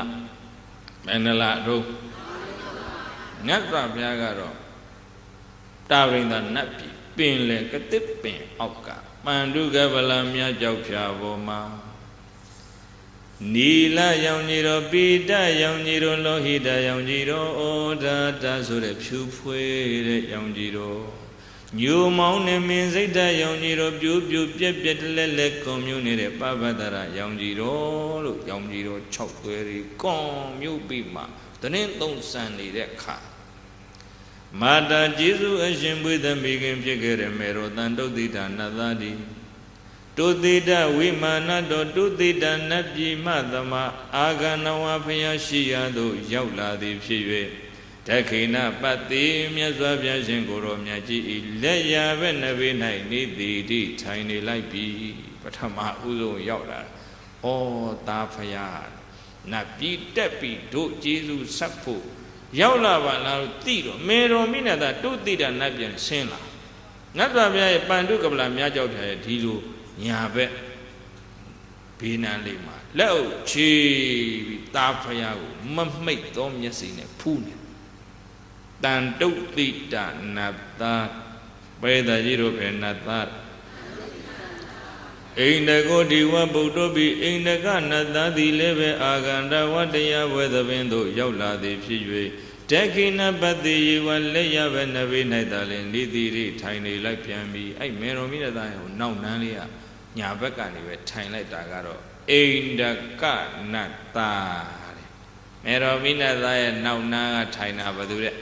la menala ro Natra Piagaro Tarinda Napi Pinle Katipin Oka Manduga Valamia Jopia Voma Nila Yauniro Pita Yauniro Lohida Yauniro Oda Dasure Pupue Yauniro New Mountain means a Yauniro Pip Lele community Pavadara Yauniro Yauniro Chokweri Com you be ma the name don't send that car Mada Jesus Asian with the begin figure Mero Dando Dita Nadadi Do Dita Wimana do Dita Nabi Madama Aganawa Payashia do Yaula di Pive Takina Pati Miazavia Singoro Miaji Leya Venavina Nidi Tiny like bee Patama Uzo Yaula Oh Tafaya Nabi Depi do Jesus Sapu Yaula Vala Tiro, Mero Minada, do Dida Nabian Sena. Natabia Pandukabla Miajo Tilu, Yabe Pina Lima, Low Chi Tafaya, Mummy Tom Yasine, Pune. Dan do Dida Nata, by the Europe and Nata. In the Godiwa Bodobi, in the Ganada, the Leve Aganda, what they are with the window, Yola, the Pijwe, taking up at the Walaya Venavina, Dalin, Lidi, tiny like Piambi, I Meromina, now Nalia, Yabakani, tiny like Dagaro, in the Ganata. Meromina, now Naga, tiny Abadure.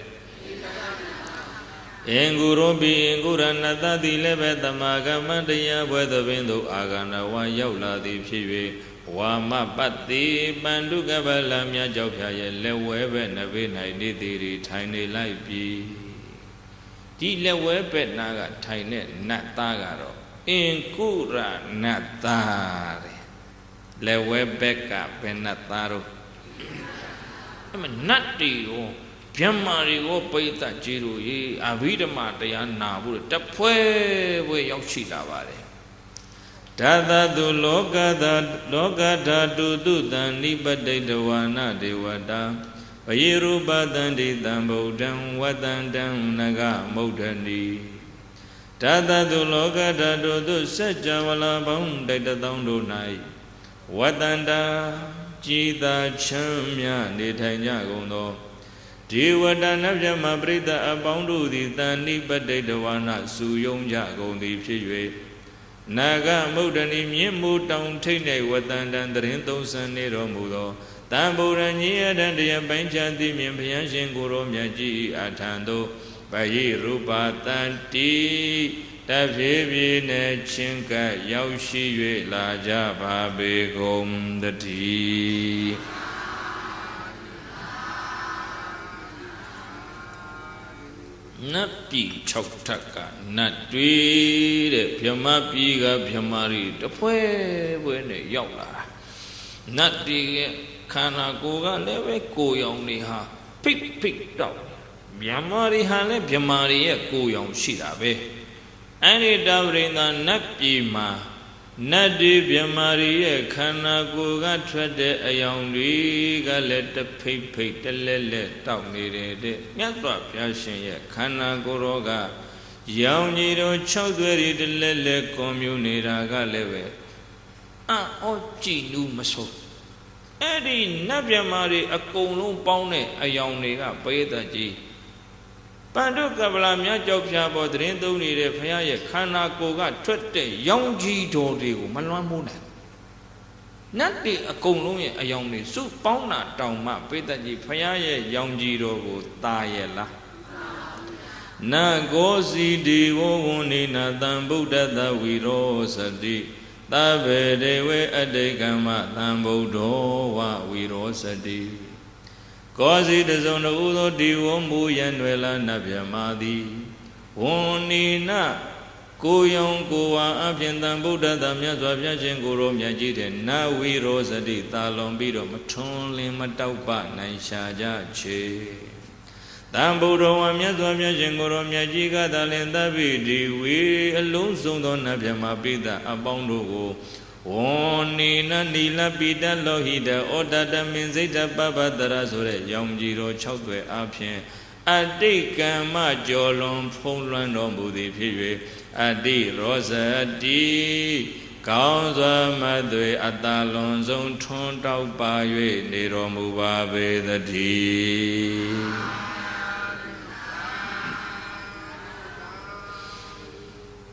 Engurobi, Enguranata, the Lebeta Magamandia, where the window Agana, one Yola, the Pive, Wama Patti, Banduga Balamia Jopia, Lewe, Navina, Didi, tiny like bee. Dilewe Naga, tiny Natagaro, Enkura Natare, Lewe Becca, Penataro. I mean, Natti. Piamari go Paita Jiru, ye, Avida Mataya Nabu, Tapue, way of Chilavare. Tada do Logada do than Liba de Dawana de Wada, Payeruba than de Dambo down, Wadan down Naga Modani. Tada do Logada do Sajavala bound de Dondo Nai, Wadanda, Jida Chamia, Netanya Gondo. Diwadana Mabrida aboundu the Dani Badedawana Suyong Jago the Piwe Naga Modani Mimu down Tene Wadandan the Rentos and Nero Mudo Tamburania and the Abancha the Miampian Guru Miaji Atando Bayi Rupa Tanti Tavivi Nechinka Yaushi La Java Begum the tea. Napi Choktaka, Natri, Piama Piga, Piamari, the Pue, when a Yola. Nati Kana Goga, Leve, go only ha, pick dog. Piamari Hale, Piamari, go young Shidabe. Any dowry than Napi ma. Nadi Piamari, Kana Goga, tread a young riga, let the pig the lele down needed. Yatra Piashin, Kana Goroga, Yauniro Chowdhury, the lele communiraga leve. Ah, oh, gee, no maso. Eddie Nabiamari, a colon pone, a young nigga, Payeta G. Panduka Blamia Jopia Bodrin, don't need a fire, Kana Goga, Twette, young G. Dodi, Malamuna. Not the a colony, a young soup pauna, down ma, Peta G. Fire, young G. Dogo, Tayela. Na gozi di woni na Buddha da Virosadi, Tave dewe adegama, Tambodo, Virosadi. Cause the zone of Udo di Wombu Yanwela Nabiamadi. Wonina Kuyong Kua Apian Buddha Damyazwa Guru Myajit, now we Rosadi, Talon Bido, Matonli Mataupa, Naishaja Che. Tambudo Amyazwa Guru Myajiga, Dalenda Vidi, we alone soon don't have Yamabida, Abondo. ဝန္နေနနီလပိတလောဟိတဩတတမင်စိတ်တပပတရဆိုတဲ့ရောင်ကြီးတော်6သွဲအပြင်အတိတ်ကမ္မကြော်လွန်ဖုံးလွှမ်းတော်မူသည်ဖြစ်၍အတိရောဇတိကောင်းစွာမသွေအတာလွန်ဆုံးထွန်းတောက်ပါ၍နေတော်မူပါပေသတည်း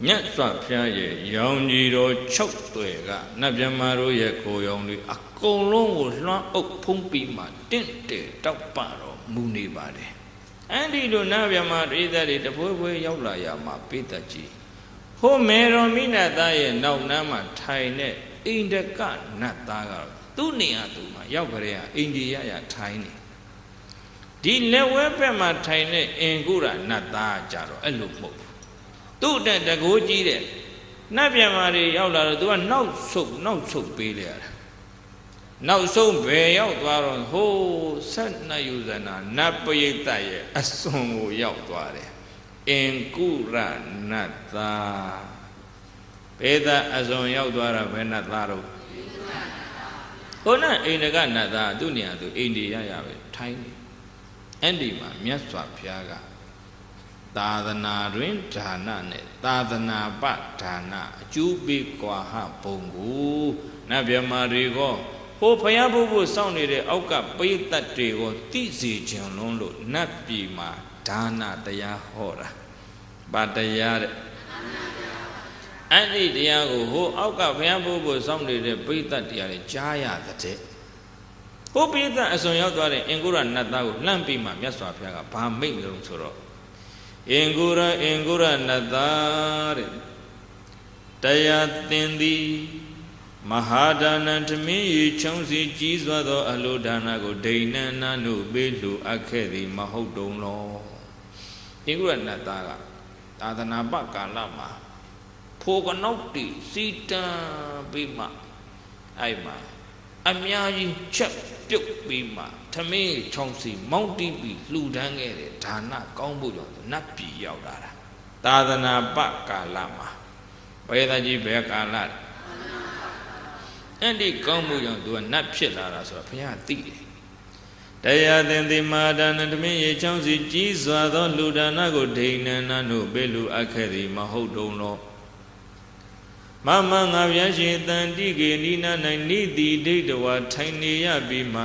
မြတ်စွာဘုရားရဲ့ရောင်ကြီးတော်6သွဲကနတ်မြတ်မာတို့ရဲ့ကိုယ်ရောင်တွေအကုန်လုံးကိုလွှမ်းအုပ်ဖုံးပြီးမှတင့်တယ်တောက်ပတော်မူနေပါတယ်အဲ့ဒီလိုနတ်မြတ်မာတွေတဲ့တပွဲပွဲရောက်လာရမှာပိဋကကြီးဟိုမေရောမိနတ်သားရဲ့နောက်နားမှာထိုင်တဲ့အိန္ဒကနတ်သားကတော့သူ့နေရာသူမှာရောက်ကြတဲ့အိန္ဒိယရထိုင်နေဒီလက်ဝဲဘက်မှာထိုင်တဲ့အင်ကုရနတ်သားကြတော့အဲ့လိုမဟုတ်သူ့တဲ့တကိုးကြီးတဲ့နတ်ပြန်မာတွေရောက်လာတော့သူကနောက်ဆုတ်ပေးလိုက်ရတာနောက်ဆုံးဘယ်ရောက်သွားတော့ဟိုးဆက်နယူဇနာနတ်ပရိသတ်ရဲ့အစွန်ကိုရောက်သွားတယ်အင်ကုရနတ်သားဘေဒအစွန်ရောက်သွားတာဘယ်နတ်သားတော့ဟိုနဲ့အိန္ဒကနတ်သားသူ့နေရာသူအိန္ဒိယရပဲထိုင်းအဲ့ဒီမှာမြတ်စွာဘုရားကသာသနာတွင်ဒါနနဲ့သာသနာပဒါနအကျိုးပေးကွာဟဘုံကိုနတ်မြတ်မာတွေကိုဟိုဘုရားဘုဖို့စောင့်နေတဲ့အောက်ကပိဋကတ်တွေကိုသိစေခြင်းလုံးလို့နတ်ပြည်မှာဒါနတရားဟောတာဗာတရားတဲ့အဲ့ဒီတရားကိုဟိုအောက်ကဘုရားဘုဖို့စောင့်နေတဲ့ပိဋကတ်တရားတွေကြားရတဲ့ဟိုပိဋကတ်အစွန်ရောက်သွားတဲ့အင်ကုရနတ်သားကိုလှမ်းပြီးမှမြတ်စွာဘုရားကဘာမိန့်လို့ဆိုတော့အင်ကုရနတ်သားတဲ့တရားသင်သည်မဟာဒါနံထမင်းရီချုံစီကြီးစွာသောအလိုဒါနကိုဒိဏနာနုပေးလှူအပ်ခဲ့သည်မဟုတ်တုံလောအင်ကုရနတ်သားကသာသနာပကာလမှာဖိုကနောက်တီစီတံပြီးမှအဲ့မှာအများကြီးချက်ပြုတ်ပြီးမှထမင်းချုံစီမောင်းတီးပြီးလှူဒန်းခဲ့တဲ့ဒါနကောင်းဖို့ကြောင့်နတ်ပြည်ရောက်လာတာသာသနာပကာလမှာဘယ်သာကြီးဘယ်ကာလအဲ့ဒီကောင်းမှုကြောင့်သူကနတ်ဖြစ်လာတာဆိုတော့ဘုရားသိတယ်တရားသင်သည်မာဒါနတမင်းရေချောင်းစီကြီးစွာသောလူဒါနကိုဒိဏနာတို့ပေးလူအပ်ခဲ့သည်မဟုတ်တုံလောမမငါဗျာရှင်တန်တိကေနိနာ၌နိတိဒိဋ္ဌဝါထိုင်နေရပြီးမှ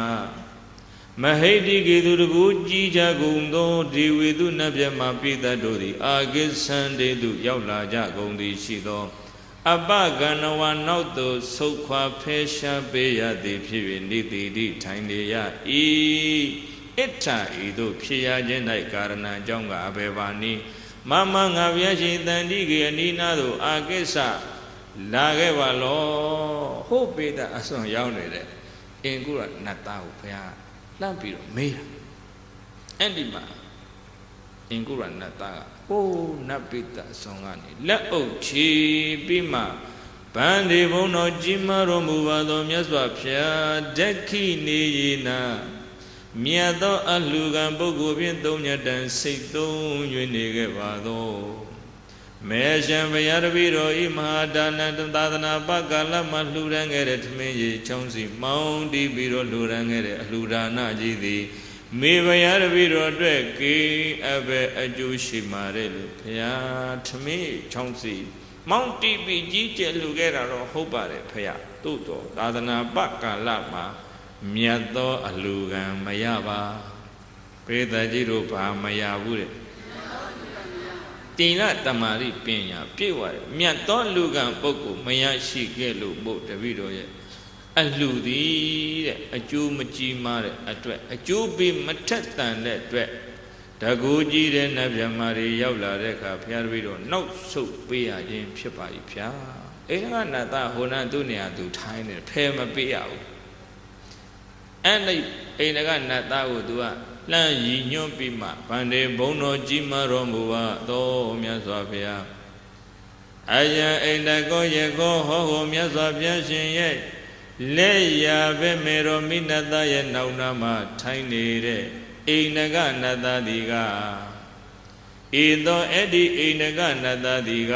မဟိတိကေသူတကူကြီးကြကုန်သောဒီဝေသူနတ်မြတ်မှာပိသတ်တို့သည်အာကိသန္တေသူရောက်လာကြကုန်သည်ရှိသောအပကဏဝနောက်သို့ဆုတ်ခွာဖယ်ရှားပေးရသည်ဖြစ်၍နိတိတိထိုင်နေရ၏ဣဋ္ဌဤသို့ဖြစ်ရခြင်း၌ကာရဏအကြောင်းကအဘေဘာနိမမငါဗျာရှင်တန်တိကေအနိနာသို့အာကိစ္စလာခဲ့ပါလောဟုတ်ပေတာအစွန်ရောက်နေတဲ့အင်ကုရနတ်သားကိုဘုရားလှမ်းပြီးတော့မေးတာအဲ့ဒီမှာအင်ကုရနတ်သားကဟိုးနတ်ပိတအစွန်ကနေလက်အုပ်ချီပြီးမှဗန္ဒီဘုံတော်ကြီးမားတော်မူပါသောမြတ်စွာဘုရားဒက္ခိနေယေနာမြတ်သောအလှကံပုဂ္ဂိုလ်ဖြင့်သုံးညတန်စိတ်သုံး၍နေခဲ့ပါသောမေရှံဘုရားတပည့်တော်ဤမဟာဒါနသာသနာပကာလမှာလှူဒန်းခဲ့တဲ့ထမင်းကြီးချောင်းစီမောင်းတီးပြီးတော့လှူဒန်းခဲ့တဲ့အလှဒါနကြီးသည်မေဘုရားတပည့်တော်အတွက်ကေအဘယ်အကျိုးရှိမှာတဲ့လို့ဘုရားထမင်းချောင်းစီမောင်းတီးပြီးကြီးကျယ်လှူခဲ့တာတော့ဟုတ်ပါတယ်ဘုရားသို့တော်သာသနာပကာလမှာမြတ်သောအလှကံမရပါပေသကြီးတို့ဘာမရဘူးတဲ့တိလတမာရိပညာပြည့်ဝတယ်မြတ်သောလူကံပုဂ္ဂိုလ်မရရှိခဲ့လို့ဘုတပည့်တော်ရဲ့အလှသည်တဲ့အကျိုးမကြီးမားတဲ့အတွက်အကျိုးပေးမထက်တန်တဲ့အတွက်တကူကြီးတဲ့နတ်မြတ်မာတွေရောက်လာတဲ့အခါဘုရားတပည့်တော်နောက်ဆုတ်ပေးရခြင်းဖြစ်ပါ၏ဗျာအိန္ဒကနတ်သားဟိုနာသူ့နေရာသူထိုင်းနေဖယ်မပေးရဘူးအဲ့ဒီအိန္ဒကနတ်သားကိုသူကလှမ်းရည်ညွှန်းပြီးမှဗန္ဒေဘုံတော်ကြီးမားတော်မူပါသောမြတ်စွာဘုရားအယံအိန္ဒကောယေကောဟောဟောမြတ်စွာဘုရားရှင်ရဲ့လက်ရာပဲမေတော်မိနတရဲ့နောက်နာမှာထိုင်နေတဲ့အိန္ဒကနတ်သားဒီကဤသောအဲ့ဒီအိန္ဒကနတ်သားဒီက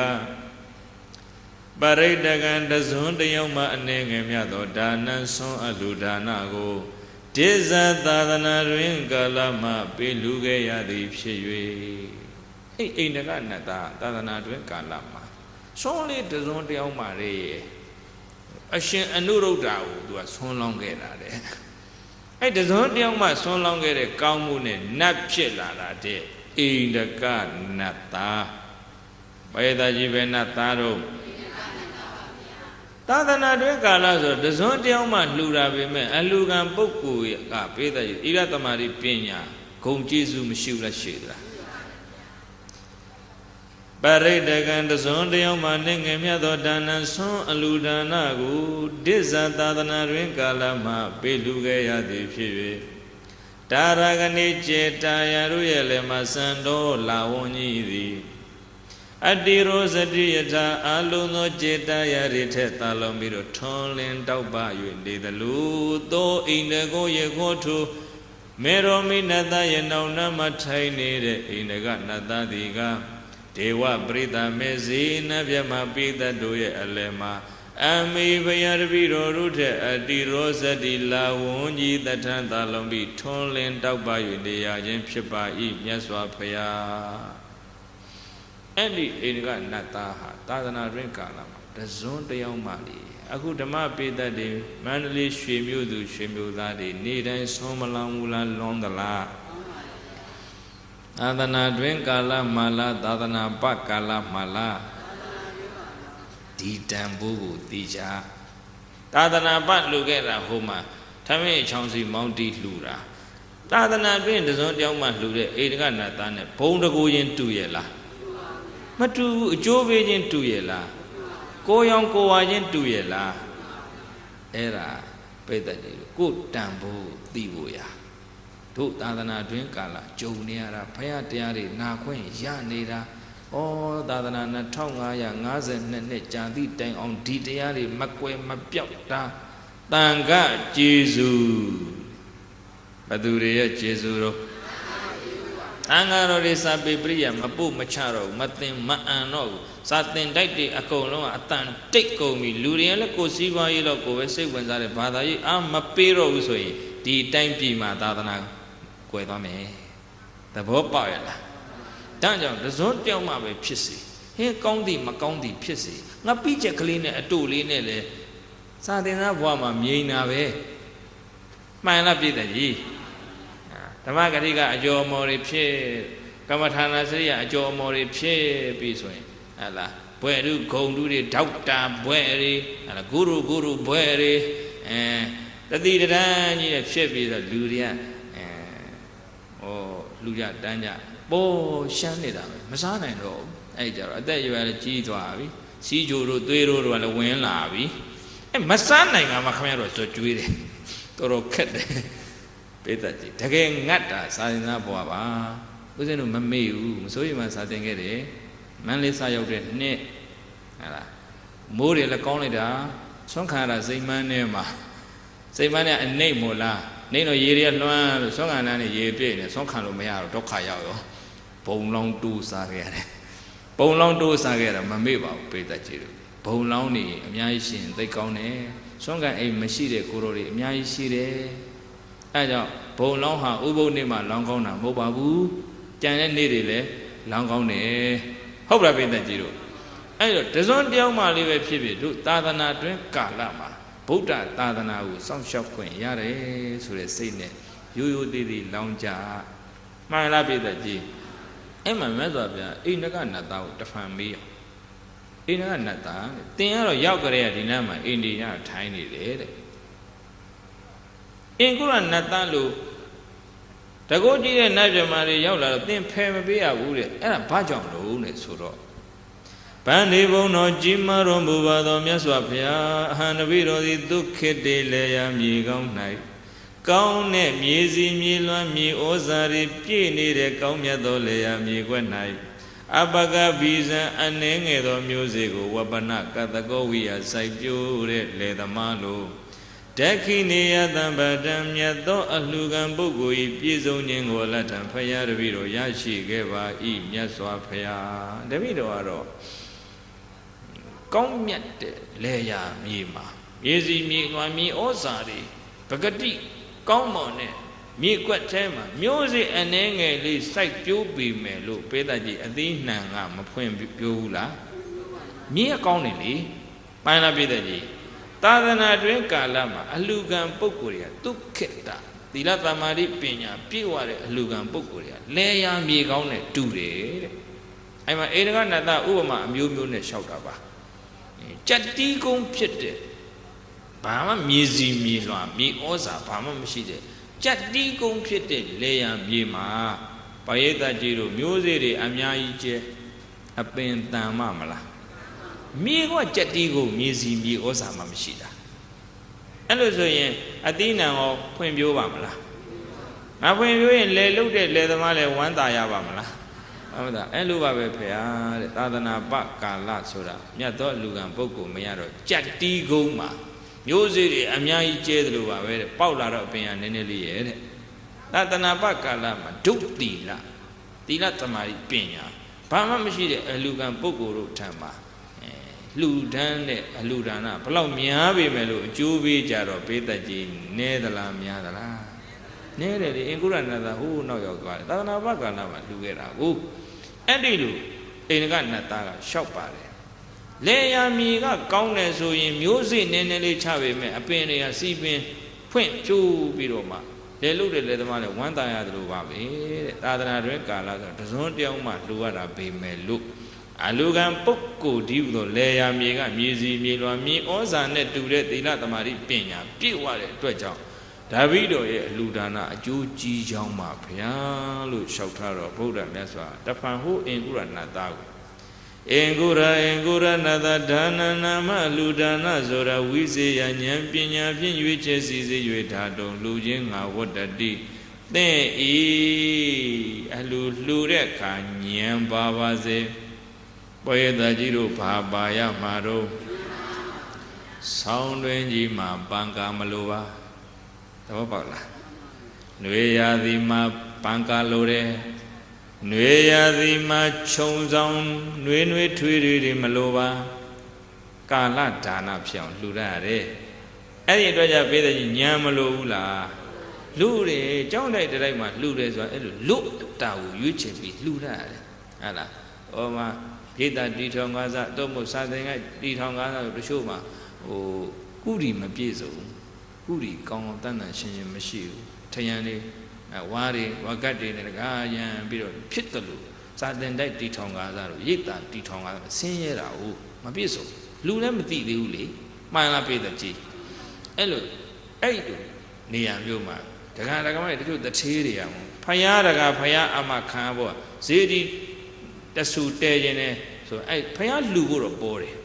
ပ ရိတကံတဇွန်တယောက်မှအနေငယ်မြတ်သောဒါနဆွန်အလူဒါနကိုဒေဇသာသနာတွင်ကာလမှပေးလူခဲ့ရသည်ဖြစ်၍အိန္ဒကနတ္တသာသနာတွင်ကာလမှာဆွန်လေးတဇွန်တယောက်မှရေအရှင်အနုရုဒ္ဓကိုသူကဆွန်လောင်းခဲ့တာတဲ့တဇွန်တယောက်မှဆွန်လောင်းခဲ့တဲ့ကောင်းမှုနဲ့နတ်ဖြစ်လာတာတဲ့အိန္ဒကနတ္တဘယ်သာကြီးပဲနတ်သားတော့သာသနာတွင်ကာလဆိုတဇွန်တယောက်မှလှူတာပဲမဲ့အလှူခံပုဂ္ဂိုလ်ကပေးတဲ့ဣရသမารိပညာဂုံကျေးဇူးမရှိဘူးလားရှိသလားပရိတကံတဇွန်တယောက်မှနဲ့ငယ်မြတ်သောဒါနဆွန်အလှူဒါနကိုဒိဇသာသနာတွင်ကာလမှပေးလူခဲ့ရသည်ဖြစ်၍တာရဂဏိចេတာယတို့ရဲ့လည်းမစံတော်လာဝန်းကြီးသည်အတ္တိရောစတိယထာအလုံးသောចេတာယတွေထက်သာလွန်ပြီးတော့ထွန်းလင်းတောက်ပ၍နေသလိုသောအိန္ဒကိုရေခေါ်ထုမေရောမိနတယနောင်နာမထိုင်နေတဲ့အိန္ဒကနတတိကဒေဝပရိသမေဇေနဗျမပိသတ်တို့ရဲ့အလယ်မှာအမိဘယတပိတော်တို့ထက်အတ္တိရောစတိလာဝန်းကြီးတထံသာလွန်ပြီးထွန်းလင်းတောက်ပ၍နေရခြင်းဖြစ်ပါ၏မြတ်စွာဘုရားအဲ့ဒီအိန္ဒကနတ်သားဟာသာသနာတွင်ကာလမှာတဇွန်တယောက်မှလေအခုဓမ္မပိသတ်တွေမန္တလေးရွှေမြို့သူရွှေမြို့သားတွေနေတိုင်းဆွမ်းမလောင်ဘူးလားလွန်သလားသာသနာတွင်ကာလမှာလားသာသနာပကာလမှာလားဒီတန်ဖိုးကိုသိကြသာသနာပလှူခဲ့တာဟိုမှာထမင်းချောင်းစီမောင်းတီလှူတာသာသနာတွင်တဇွန်တယောက်မှလှူတဲ့အိန္ဒကနတ်သားနဲ့ဘုံတကူချင်းတူရဲ့လားမတူဘူးအကျိုးပေးခြင်းတူရဲ့လားကိုရောင်ကိုဝါခြင်းတူရဲ့လားအဲ့ဒါပိဋကတ်တွေကိုတန်ဖို့သိဖို့ရတို့သာသနာတွင်ကာလကြုံနေရတာဘုရားတရားတွေနာခွင့်ရနေတာဩသာသနာ2552နှစ်ကြာသည့်တိုင်အောင်ဒီတရားတွေမကွယ်မပြောက်တာတန်ခကျေစုဘသူတွေရဲ့ကျေစုတော့အင်္ဂါတော်တွေစာပေပရိယမပုတ်မချတော့ဘူးမသိမအံတော့ဘူးစာသင်တိုက်တွေအကုန်လုံးကအတန်တိတ်ကုန်ပြီလူတွေကလည်းကိုယ်စည်းပွားရေးတော့ကိုယ်ပဲစိတ်ဝင်စားတဲ့ဘာသာရေးမပေးတော့ဘူးဆိုရင်ဒီတိုင်းပြည်မှာသာသနာကွယ်သွားမယ်သဘောပေါက်ရလားဒါကြောင့်တဇွန်ပြောင်းမှပဲဖြစ်စေဟင်းကောင်းသည်မကောင်းသည်ဖြစ်စေငါပြီးချက်ကလေးနဲ့အတူလေးနဲ့လေစာသင်သားဘဝမှာမြိန်တာပဲမှန်လားပြည့်တယ်ကြီးဓမ္မဂတိကအကျော်အမော်တွေဖြစ်ကမ္မထာနာစရိယအကျော်အမော်တွေဖြစ်ပြီးဆိုရင်ဟဲ့လားဘွဲ့လူဂုံလူတွေဒေါက်တာဘွဲ့တွေဟဲ့လားဂုရုဘွဲ့တွေတတိတန်းကြီးနဲ့ဖြစ်ပြီးတော့လူတွေကလူကြတန်းကြပေါ်ရှမ်းနေတာပဲမစားနိုင်တော့အဲ့ကြတော့အသက်အရွယ်လည်းကြီးသွားပြီစီးကြိုတို့သွေးတို့ကလည်းဝင်လာပြီမစားနိုင်မှာခင်ဗျားတို့ဆိုကြွေးတယ်တော်တော်ခက်တယ်ပိဿကြီးတကယ်ငတ်တာစာသင်သားဘွားပါဦးဇင်းတို့မမေ့ဘူးမစိုးရိမ်မှစာသင်ခဲ့တယ်မန်းလေးစာရောက်တဲ့နှစ်ဟဲ့လားမိုးတွေလည်းကောင်းလိုက်တာဆွမ်းခံရတာစိတ်မန်းထဲမှာစိတ်မန်းနဲ့အနှိမ့်မို့လားနှိမ့်တော့ရေတွေကလွှမ်းလို့ဆွမ်းခံရတဲ့ရေပြည့်နေဆွမ်းခံလို့မရတော့ဒုက္ခရောက်ရောဘုံလောင်းတိုးစားခဲ့ရတယ်ဘုံလောင်းတိုးစားခဲ့ရတာမမေ့ပါဘူးပိဿကြီးတို့ဘုံလောင်းနေအများကြီးရှင်သိကောင်းတယ်ဆွမ်းခံအိမ်မရှိတဲ့ကိုရိုတွေအများကြီးရှိတယ်အဲကြောင့်ဘုံလောင်းဟာဥပုသ်နေ့မှာလောင်းကောင်းတာမဟုတ်ပါဘူးကြံတဲ့နေ့တွေလည်းလောင်းကောင်းတယ်ဟုတ်လားပိဿကြီးတို့အဲတော့တဇွန်တယောက်မှလေးပဲဖြစ်ဖြစ်တို့သာသနာတွင်ကာလမှာဗုဒ္ဓသာသနာကိုစောင့်ရှောက်ခွင့်ရတယ်ဆိုတဲ့စိတ်နဲ့ရိုးရိုးသေးသေးလောင်းကြမှန်လားပိဿကြီးအဲ့မှာမြတ်စွာဘုရားအိန္ဒကနတ်သားကိုတဖန်မေးအောင်အိန္ဒကနတ်သားတင်ကတော့ရောက်ကြတဲ့ဒီနားမှာအိန္ဒိယထိုင်းနေတယ်တဲ့အင်္ဂုရနတ်သားလို့တကောကြီးတဲ့နတ်ပြမာတွေရောက်လာတော့သင်ဖယ်မပေးရဘူးတဲ့အဲ့ဒါဘာကြောင့်လို့လဲဆိုတော့ဗန္ဒီဘုံတော်ကြီးမားတော်မူပါသောမြတ်စွာဘုရားအဟံတပိတော်သည်ဒုက္ခတေလေယမြေကောင်း၌ကောင်းတဲ့မြေစီမြေလွမ်းမြေဩဇာတွေပြည့်နေတဲ့ကောင်းမြတ်သောလေယမြေကွက်၌အပကဘီဇံအနှဲငယ်သောမျိုးစေ့ကိုဝပနကတကောဝိယစိုက်ပျိုးတဲ့လေသမားလိုဒက္ခိနေယတံပတံမြတ်သောအလှကံပုဂ္ဂိုလ်၏ပြည့်စုံခြင်းကိုလက်ထံဖရာတပည့်တော်ရရှိခဲ့ပါ၏မြတ်စွာဘုရားတပည့်တော်ကတော့ ကောင်းမြတ်တဲ့လေယာမြေမှာမြေစီမြေလွှာမြေဩဇာတွေပဂတိကောင်းမွန်တဲ့မြေကွက်ထဲမှာမျိုးစေ့အနှဲငယ်လေးစိုက်ပျိုးပြီးမယ်လို့ပေတကြီးအသီးနှံကမဖွင့်ပြိုးဘူးလားမြေအကောင်းနေလေပိုင်းလားပေတကြီးသာသနာတွင်ကာလမှာအလှကံပုဂ္ဂိုလ်တွေကဒုက္ခတာသီလသမာဓိပညာပြည့်ဝတဲ့အလှကံပုဂ္ဂိုလ်တွေကလေယာမြေကောင်းနဲ့တူတယ်တဲ့အဲ့မှာဧရကနတဥပမာအမျိုးမျိုးနဲ့လျှောက်တာပါကြက်တီးကုန်းဖြစ်တဲ့ဘာမှမြေစီမြေလွှာမြေဩဇာဘာမှမရှိတဲ့ကြက်တီးကုန်းဖြစ်တဲ့လေယာမြေမှာပရိသတ်ကြီးတို့မျိုးစေ့တွေအများကြီးကျဲအပင်တန်မမလားမြေကကြက်တီးကုန်းမြေစီမြေဩဇာမှမရှိတာအဲ့လိုဆိုရင်အသီးနှံရောဖွင့်ပြိုးပါမလားငါဖွင့်ပြိုးရင်လေလုတ်တဲ့လေသမားလည်းဝမ်းသာရပါမလားဟုတ်တာအဲ့လိုပါပဲဖေဟာတဲ့သာသနာပကာလဆိုတာမြတ်သောလူကံပုဂ္ဂိုလ်မရတော့ကြက်တီးကုန်းမှာမျိုးစေ့တွေအများကြီးကျဲတယ်လို့ပါပဲတဲ့ပေါက်လာတော့အပင်ကနည်းနည်းလေးရဲ့တဲ့သာသနာပကာလမှာဒုတိလသီလသမာဓိပညာဘာမှမရှိတဲ့အလူကံပုဂ္ဂိုလ်တို့ထံမှာလှူဒန်းတဲ့အလူဒါနဘလောက်များပေမဲ့လို့အကျိုးပေးကြတော့ပေးသက်ကြီးနည်းသလားများသလားနည်းတယ်လေအင်ကုရဏသာဟိုးနောက်ရောက်သွားတယ်သာသနာပကာလမှာလှူခဲ့တာကိုအဲ့ဒီလိုအိန္ဒကနတ်သားကလျှောက်ပါတယ်လေယာမြေကကောင်းတယ်ဆိုရင်မျိုးစေ့နည်းနည်းလေးချပေမဲ့အပင်တွေကစီပင်ဖွင့်ကျိုးပြီးတော့မှလေလုတ်တဲ့လေသမားလည်းဝမ်းသာရတယ်လို့ပါပဲတဲ့သာသနာတွင်ကာလဆိုတစွန်းတယောက်မှလှူရတာပေမဲ့လို့အလူကံပုဂ္ဂိုလ်ဒီဟုသောလေယာမြေကမြေစီမြေလွှာမြေဩဇာနဲ့တူတဲ့သီလသမာဓိပညာပြည့်ဝတဲ့အတွက်ကြောင့်ဒါဗိတော်ရဲ့အလူဒါနအကျိုးကြီးကြောင်းပါဗျာလို့လျှောက်ထားတော့ဗုဒ္ဓမြတ်စွာတဖန်ဟိုအင်ကုရဏသားကိုအင်ကုရဏသဒါနနာမလူဒါနဆိုတာဝိစေယဉာဏ်ပညာဖြင့်ရွေးချယ်စီစေ၍ဓာတုံလူချင်းငါဝတ္တတိသင်ဤအလူတဲ့အခါဉာဏ်ပါပါစေပရိသတ်ကြီးတို့ဘာပါရမှာတော့ဆောင်းတွင်ကြီးမှာပံကာမလိုပါသဘောပေါက်လားနွေရာသီမှာပံကာလိုတယ်နွေရာသီမှာခြုံဆောင်နွေထွေးတွေမလိုပါကာလဒါနဖြစ်အောင်လှူရတယ်အဲ့ဒီအတွက်ကြပေးတဲ့ကြီးညံမလိုဘူးလားလှူတယ်ကြောင်းတိုက်တိုက်မှာလှူတယ်ဆိုတာအဲ့လိုလွတ်တာကိုရွေးချယ်ပြီးလှူရတယ်ဟုတ်လားဟောမှာဒေတာတီထောင်ကားစားတော့မို့စာသင်ကတီထောင်ကားစားတို့တချို့မှာဟိုကုရီမပြည့်စုံကုရီကောင်းတန်တန်ရှင်းရှင်းမရှိဘူးထယံလေးဝါတွေဝကတ်တွေနဲ့တကားရံပြီးတော့ဖြစ်တယ်လို့စာသင်တိုက်တီထောင်ကားစားတို့ရိတ်တာတီထောင်ကားဆင်းရဲတာဟုတ်မပြည့်စုံလူလည်းမသိသေးဘူးလေမှန်လားပြည့်တဲ့ကြီးအဲ့လိုအဲ့လိုနေရာမျိုးမှာဒကာဒကာမတွေတချို့တထေးတွေအောင်ဖယားဒကာဖယားအမခံဘောဇေဒီတဆူတဲခြင်းနဲ့ဆိုအဲ့ဖယားလှူဖို့တော့ပေါ်တယ်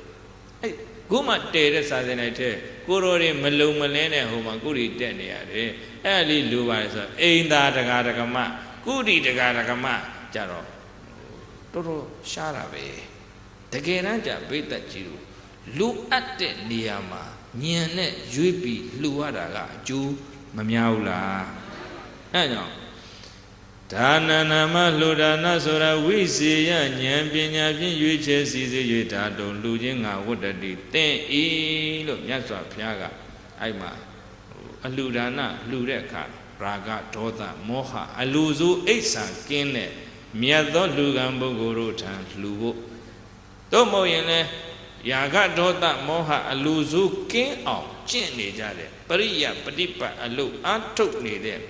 အဲ့ကိုမှတဲတဲ့စာသင်တိုင်းထဲကိုတော်တွေမလုံမလဲနဲ့ဟိုမှာကုရီတက်နေရတယ်အဲ့လေးလှူပါတယ်ဆိုအိမ်သာဒကာဒကာမကုရီဒကာဒကာမကြတော့တော်တော်ရှားတာပဲတကယ်တမ်းကြဘိသက်ကြီးတို့လူအပ်တဲ့နေရာမှာညံနဲ့ရွေးပြီးလှူရတာကအကျိုးမများဘူးလားအဲ့ကြောင့်ဒါနနာမလှူဒါနဆိုတာဝိစေယဉာဏ်ပညာဖြင့်ရွေးချယ်စီစေ၍ဓာတုံလူချင်းငါဝတ္တတိသင်ဤလို့မြတ်စွာဘုရားကအဲ့မှာအလှူဒါနလှူတဲ့အခါရာဂဒေါသမောဟအလိုစိုးအိဋ္ဌာကင်းတဲ့မြတ်သောလူကံပုဂ္ဂိုလ်တို့ထံလှူဖို့သို့မဟုတ်ရင်လည်းရာဂဒေါသမောဟအလိုစိုးကင်းအောင်ကျင့်နေကြတဲ့ပရိယပฏิပတ်အလုအထုတ်နေတဲ့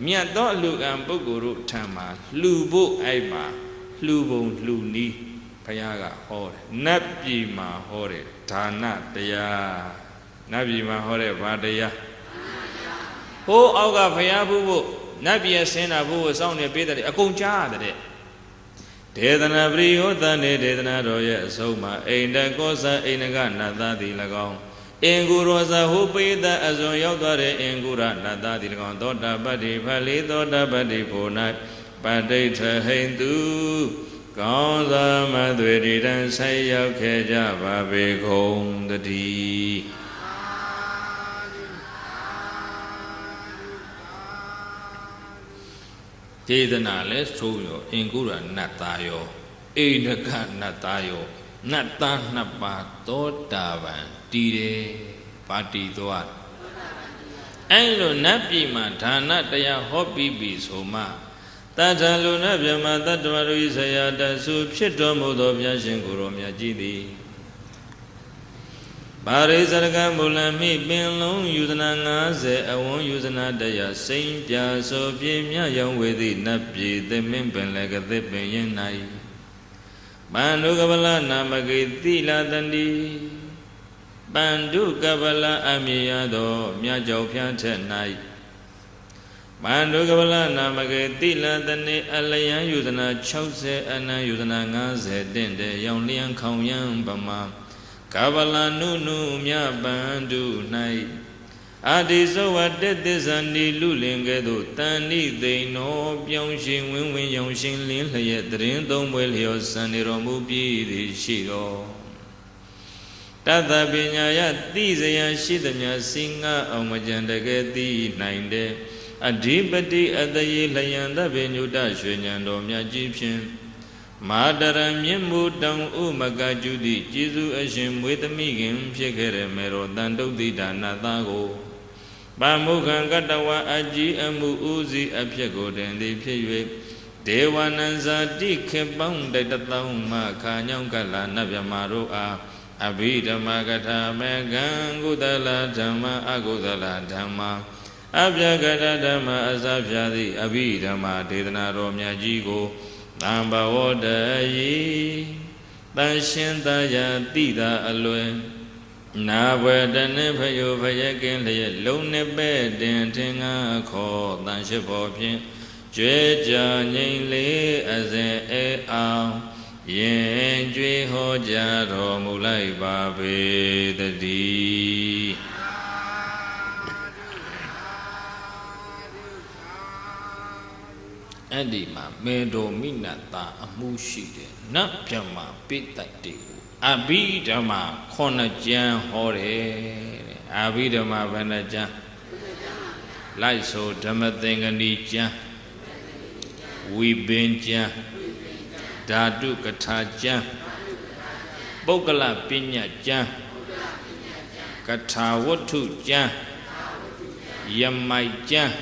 မြတ်သောအလူကံပုဂ္ဂိုလ်တို့ထံမှာလှူဖို့အဲ့မှာလှူပုံလှူနည်းဘုရားကဟောတယ်နတ်ပြည်မှာဟောတယ်ဒါနတရားနတ်ပြည်မှာဟောတဲ့ဘာတရားဟိုးအောက်ကဘုရားဖို့နတ်ပြည်ဆင်းတာဖို့စောင့်နေပေးတယ်အကုန်ကြားရတယ်ဒေသနာပရိယောသန်နေဒေသနာတော်ရဲ့အဆုံးမှာအိန္ဒကောဇအိန္ဒကနတ်သားသည်၎င်းအင်္ဂုရောဇဟိုပိသအစွန်ရောက်သွားတဲ့အင်္ဂုရနတ်သားသည်၎င်းသောတာပတ္တိဖလေသောတာပတ္တိဖို့၌ပဋိဋ္ဌဟိန္တုကောင်းစွာမသွေတိတံဆက်ရောက်ခဲ့ကြပါပေကုန်တည်းဒေသနာလဲဆိုရောအင်္ဂုရနတ်သားရောအိန္ဒကနတ်သားရော နတ်သားနှစ်ပါးသောတာပန်တည်တယ်ဘာတည်သွားအဲ့လိုနတ်ပြည်မှာဒါနတရားဟောပြီးပြီဆိုမှတထလူနတ်မြမတတ္တဝရဤဆရာတဆုဖြစ်တော်မူသောဘုရားရှင်ကိုယ်တော်မြတ်ကြီးသည်ပါရိစရကမူလမိပင်လုံးယူဇနာ90အဝန်းယူဇနာတရားစိမ့်ပြဆိုပြင်းမြရောင်ဝေသည့်နတ်ပြည်သမင်းပင်လည်းကသစ်ပင်ရင်၌ပန္ဒုကပလနာမဂေတိလာတန္တိပန္ဒုကပလအမြေရသောမြတ်ကြောင့်ဖြန့်ထက်၌ပန္ဒုကပလနာမဂေတိလာတနေအလယံယူဇနာ60အနံယူဇနာ90တင့်တဲ့ရောင်လျံခေါင်ယံပမာကဗလနုနုမြပန္ဒု၌အာတိဇဝတ္တသစ္ဆန္တိလူလင်ကဲ့သို့တန်နိသိဏောပြောင်းရှင်ဝင်းဝင်းရောင်ရှင်လင်းလျက်တရင်သုံးပွဲလျောစံနေတော်မူပြီးသည်ရှိတော်တတ္တပညာယသိစရာရှိသည်များစင်ငါအောင်မကြံတကယ်သိနိုင်တဲ့အဓိပတိအတယေလယံတဗေညုတရွှေဉဏ်တော်မြတ်ကြီးဖြင့်မာတရမြင့်မှုတောင်ဥမကကျုတိကျေးဇူးအရှင်မွေးသမီးခင်ဖြစ်ခဲ့တဲ့မေတော်တန်တုတ်တိဒါနသားကိုပါမုခံကတဝအကြီးအမှုဥစီအဖြစ်ကိုတင်သည်ဖြစ်၍ဒေဝနံဇာတိခေပေါင်းတတောင်းမှခါညောင်းကလနတ်မြမာတို့အားအဘိဓမ္မာကထာမေကံကုသလဓမ္မအကုသလဓမ္မအပြကတဓမ္မအစဖြာသည့်အဘိဓမ္မာဒေသနာတော်မြတ်ကြီးကိုတံဘဝတယေတန်ရှင်သာယတိတာအလွယ်နာဘဝတနှင့်ဖယုဖယကင်းလျက်လုံနှစ်ပဲ့တင်ထင်ငါခေါ်တန်ရှိဖို့ဖြင့်ကြွေကြငိမ့်လေးအစဉ်အေအောင်ရင်ကြွေဟောကြားတော်မူလိုက်ပါပေတည်းအဲ့ဒီမှာမေတော်မိနတာအမှုရှိတယ်နတ်မြမပိတ္တတေကိုအဘိဓမ္မာ9ကျမ်းဟောတယ်အဘိဓမ္မာဘယ်နှကျမ်းလိုက်ဆိုဓမ္မသင်္ကဏီကျမ်းဝိပင်ကျမ်းဓာတုကထာကျမ်းပုဂ္ဂလပညာကျမ်းကထာဝတ္ထုကျမ်းယမိုက်ကျမ်း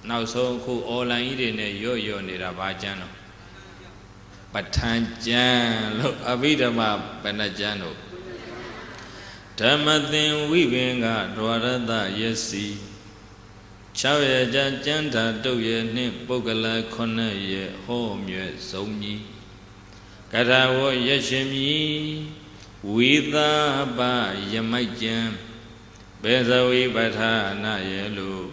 နောက်ဆုံးအခုအွန်လိုင်းကြီးတွေနဲ့ရော့နေတာဘာကျမ်းတော့ပဋ္ဌာန်းကျမ်းလို့အဘိဓမ္မာဘယ်နှကျမ်းတော့ဓမ္မသင်ဝိပင်ကဒွါရတယစီ6ရက်ကြာကျမ်းသာတုတ်ရဲ့နှင့်ပုဂ္ဂလ9ရက်ဟောမြဲဆုံးကြီးကထာဝရရှင်မြီဝိသပယမိုက်ကျမ်းဘေဇဝိပဋ္ဌာနာရဲ့လို့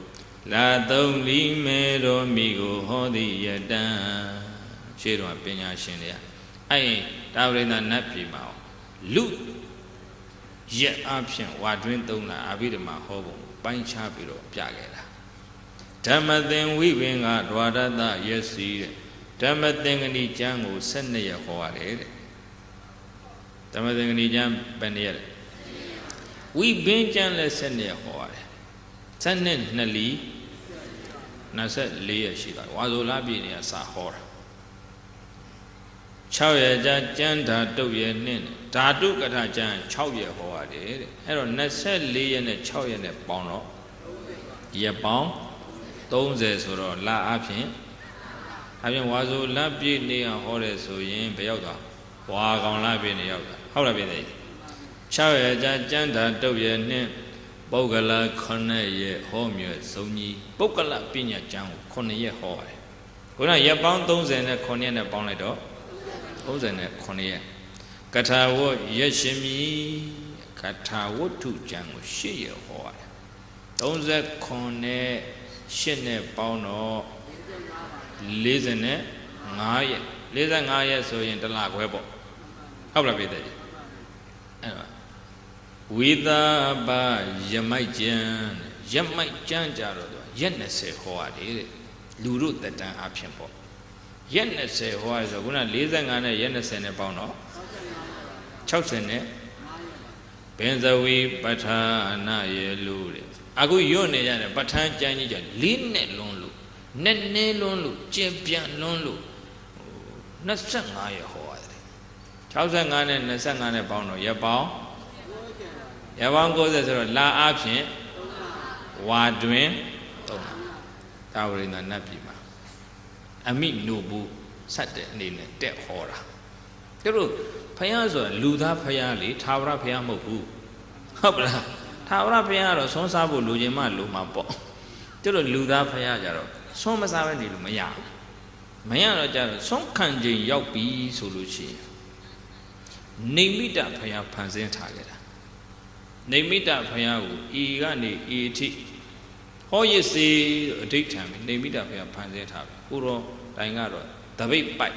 လာသုံးလီမေတော်မိကိုဟောသည်ယတံရှေးတော်ပညာရှင်တွေကအဲ့တာဝရိန္ဒနတ်ပြည်မှာလူရက်အဖြစ်ဝါတွင်းသုံးတာအဘိဓမ္မာဟောပုံပိုင်းခြားပြီးတော့ပြခဲ့တာဓမ္မသင်ဝိပင်ကဒွါရတယစီတဲ့ဓမ္မသင်္ကဏီကျမ်းကို12ရက်ဟောရတယ်တဲ့ဓမ္မသင်္ကဏီကျမ်းဘယ်နှစ်ရက်လဲဝိပင်ကျမ်းလည်း12ရက်ဟောရတယ်12လီ24ရက်ရှိတာဝါဆိုလပြည့်နေရစာဟောတာ6ရက်ကြာကျမ်းဓာတုတ်ရဲ့နှင့်ဓာတုကထာကျမ်း6ရက်ဟောရတယ်တဲ့အဲ့တော့24ရက်နဲ့6ရက်နဲ့ပေါင်းတော့ရက်ပေါင်း30ဆိုတော့လအဖြစ်ဝါဆိုလပြည့်နေအောင်ဟောတယ်ဆိုရင်ဘယ်ရောက်သွားဝါကောင်လပြည့်နေရောက်တာဟုတ်လားပြည့်နေ6ရက်ကြာကျမ်းဓာတုတ်ရဲ့နှင့်ပုဂ္ဂလ9ရက်ဟောမြဲဆုံးကြီးပုဂ္ဂလပညာကျမ်းကို9ရက်ဟောရတယ်ခုနရက်ပေါင်း39ရက်နဲ့ပေါင်းလိုက်တော့39ရက်ကထာဝတ်ရရှင်မီကထာဝတ္ထုကျမ်းကို10ရက်ဟောရတယ်39နဲ့8နဲ့ပေါင်းတော့45ရက်45ရက်ဆိုရင်တစ်လခွဲပေါ့ဟုတ်လားပြည်တဲ့အဲ့တော့ဝိသပယမိုက်ကျမ်းယမိုက်ကျမ်းကြတော့ရက်20ဟောရတယ်တဲ့လူတို့တက်တန်းအဖြစ်ပေါ့ရက်20ဟောရဆိုခုန45နဲ့ရက်20နဲ့ပေါင်းတော့60နဲ့ဘင်ဇဝီပဋ္ဌာနာရေလို့တဲ့အခုရွတ်နေကြတယ်ပဋ္ဌာန်းကျမ်းကြီးကြ4နဲ့လွန်းလို့နည်းနည်းလွန်းလို့ကျင်ပြန်လွန်းလို့25ရက်ဟောရတယ် 65နဲ့25နဲ့ပေါင်းတော့ရက်ပေါင်း90ဆိုတော့လာအဖြစ်ဝါတွင်3ဒါဝရိန္ဒနတ်ပြည်မှာအမိနို့ဘူးဆက်တဲ့အနေနဲ့တက်ဟောတာကျတို့ဖယားဆိုတာလူသားဖယားလေသာဝရဖယားမဟုတ်ဘူးဟုတ်ပလားသာဝရဖယားကတော့ဆွမ်းစားဖို့လိုချင်မှလိုမှာပေါ့ကျတို့လူသားဖယားကြတော့ဆွမ်းမစားပဲနေလို့မရဘူးမရတော့ကြတော့ဆွမ်းခံခြင်းရောက်ပြီဆိုလို့ရှိရင်နေမိတဖယားဖန်ဆင်းထားခဲ့တာနေမိတဖယားကိုဤကနေဤအထိဟောရစ်စေအဋိဋ္ဌံနေမိတဖယားဖန်ဆင်းထားပြီကိုရောတိုင်ကတော့တပိတ်ပိုက်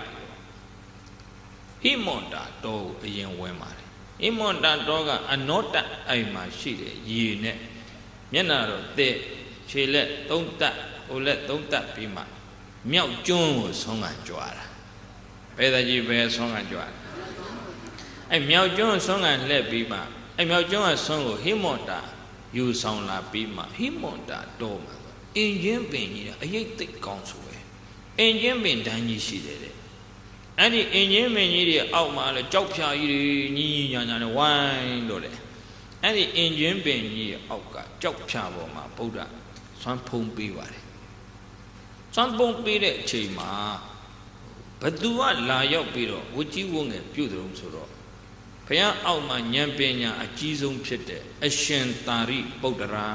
ဟိမွန်တာတော်ကိုအရင်ဝဲပါတယ်ဟိမွန်တာတော်ကအနောတအိမ်မှာရှိတယ်ရေနဲ့မျက်နှာတော့တဲ့ခြေလက်3တက်ဟိုလက်3တက်ပြီးမှမြောက်ကျွန်းကိုဆုံးခံကြွားတာဘယ်တကြီးပဲဆုံးခံကြွားအဲ့မြောက်ကျွန်းဆုံးခံလှည့်ပြီးမှအဲ့မြောက်ကျွန်းကဆုံးကိုဟိမွန်တာယူဆောင်လာပြီးမှဟိမွန်တာတော်မှာအင်ချင်းပင်ကြီးအရိပ်သိပ်ကောင်းဆိုပဲအင်ချင်းပင်တန်းကြီးရှိတယ်တဲ့အဲ့ဒီအင်ချင်းပင်ကြီးတွေအောက်မှာလဲကြောက်ဖြာကြီးတွေညီညီညာညာနဲ့ဝိုင်းလို့လေအဲ့ဒီအင်ချင်းပင်ကြီးရဲ့အောက်ကကြောက်ဖြာပေါ်မှာဗုဒ္ဓဆွမ်းဖုံးပေးပါတယ်ဆွမ်းဖုံးပေးတဲ့အချိန်မှာဘသူကလာရောက်ပြီးတော့ဝကြီးဝငယ်ပြုတ်တယ်ဆိုတော့ဘုရားအောက်မှာဉာဏ်ပညာအကြီးဆုံးဖြစ်တဲ့အရှင်သာရိပုတ္တရာ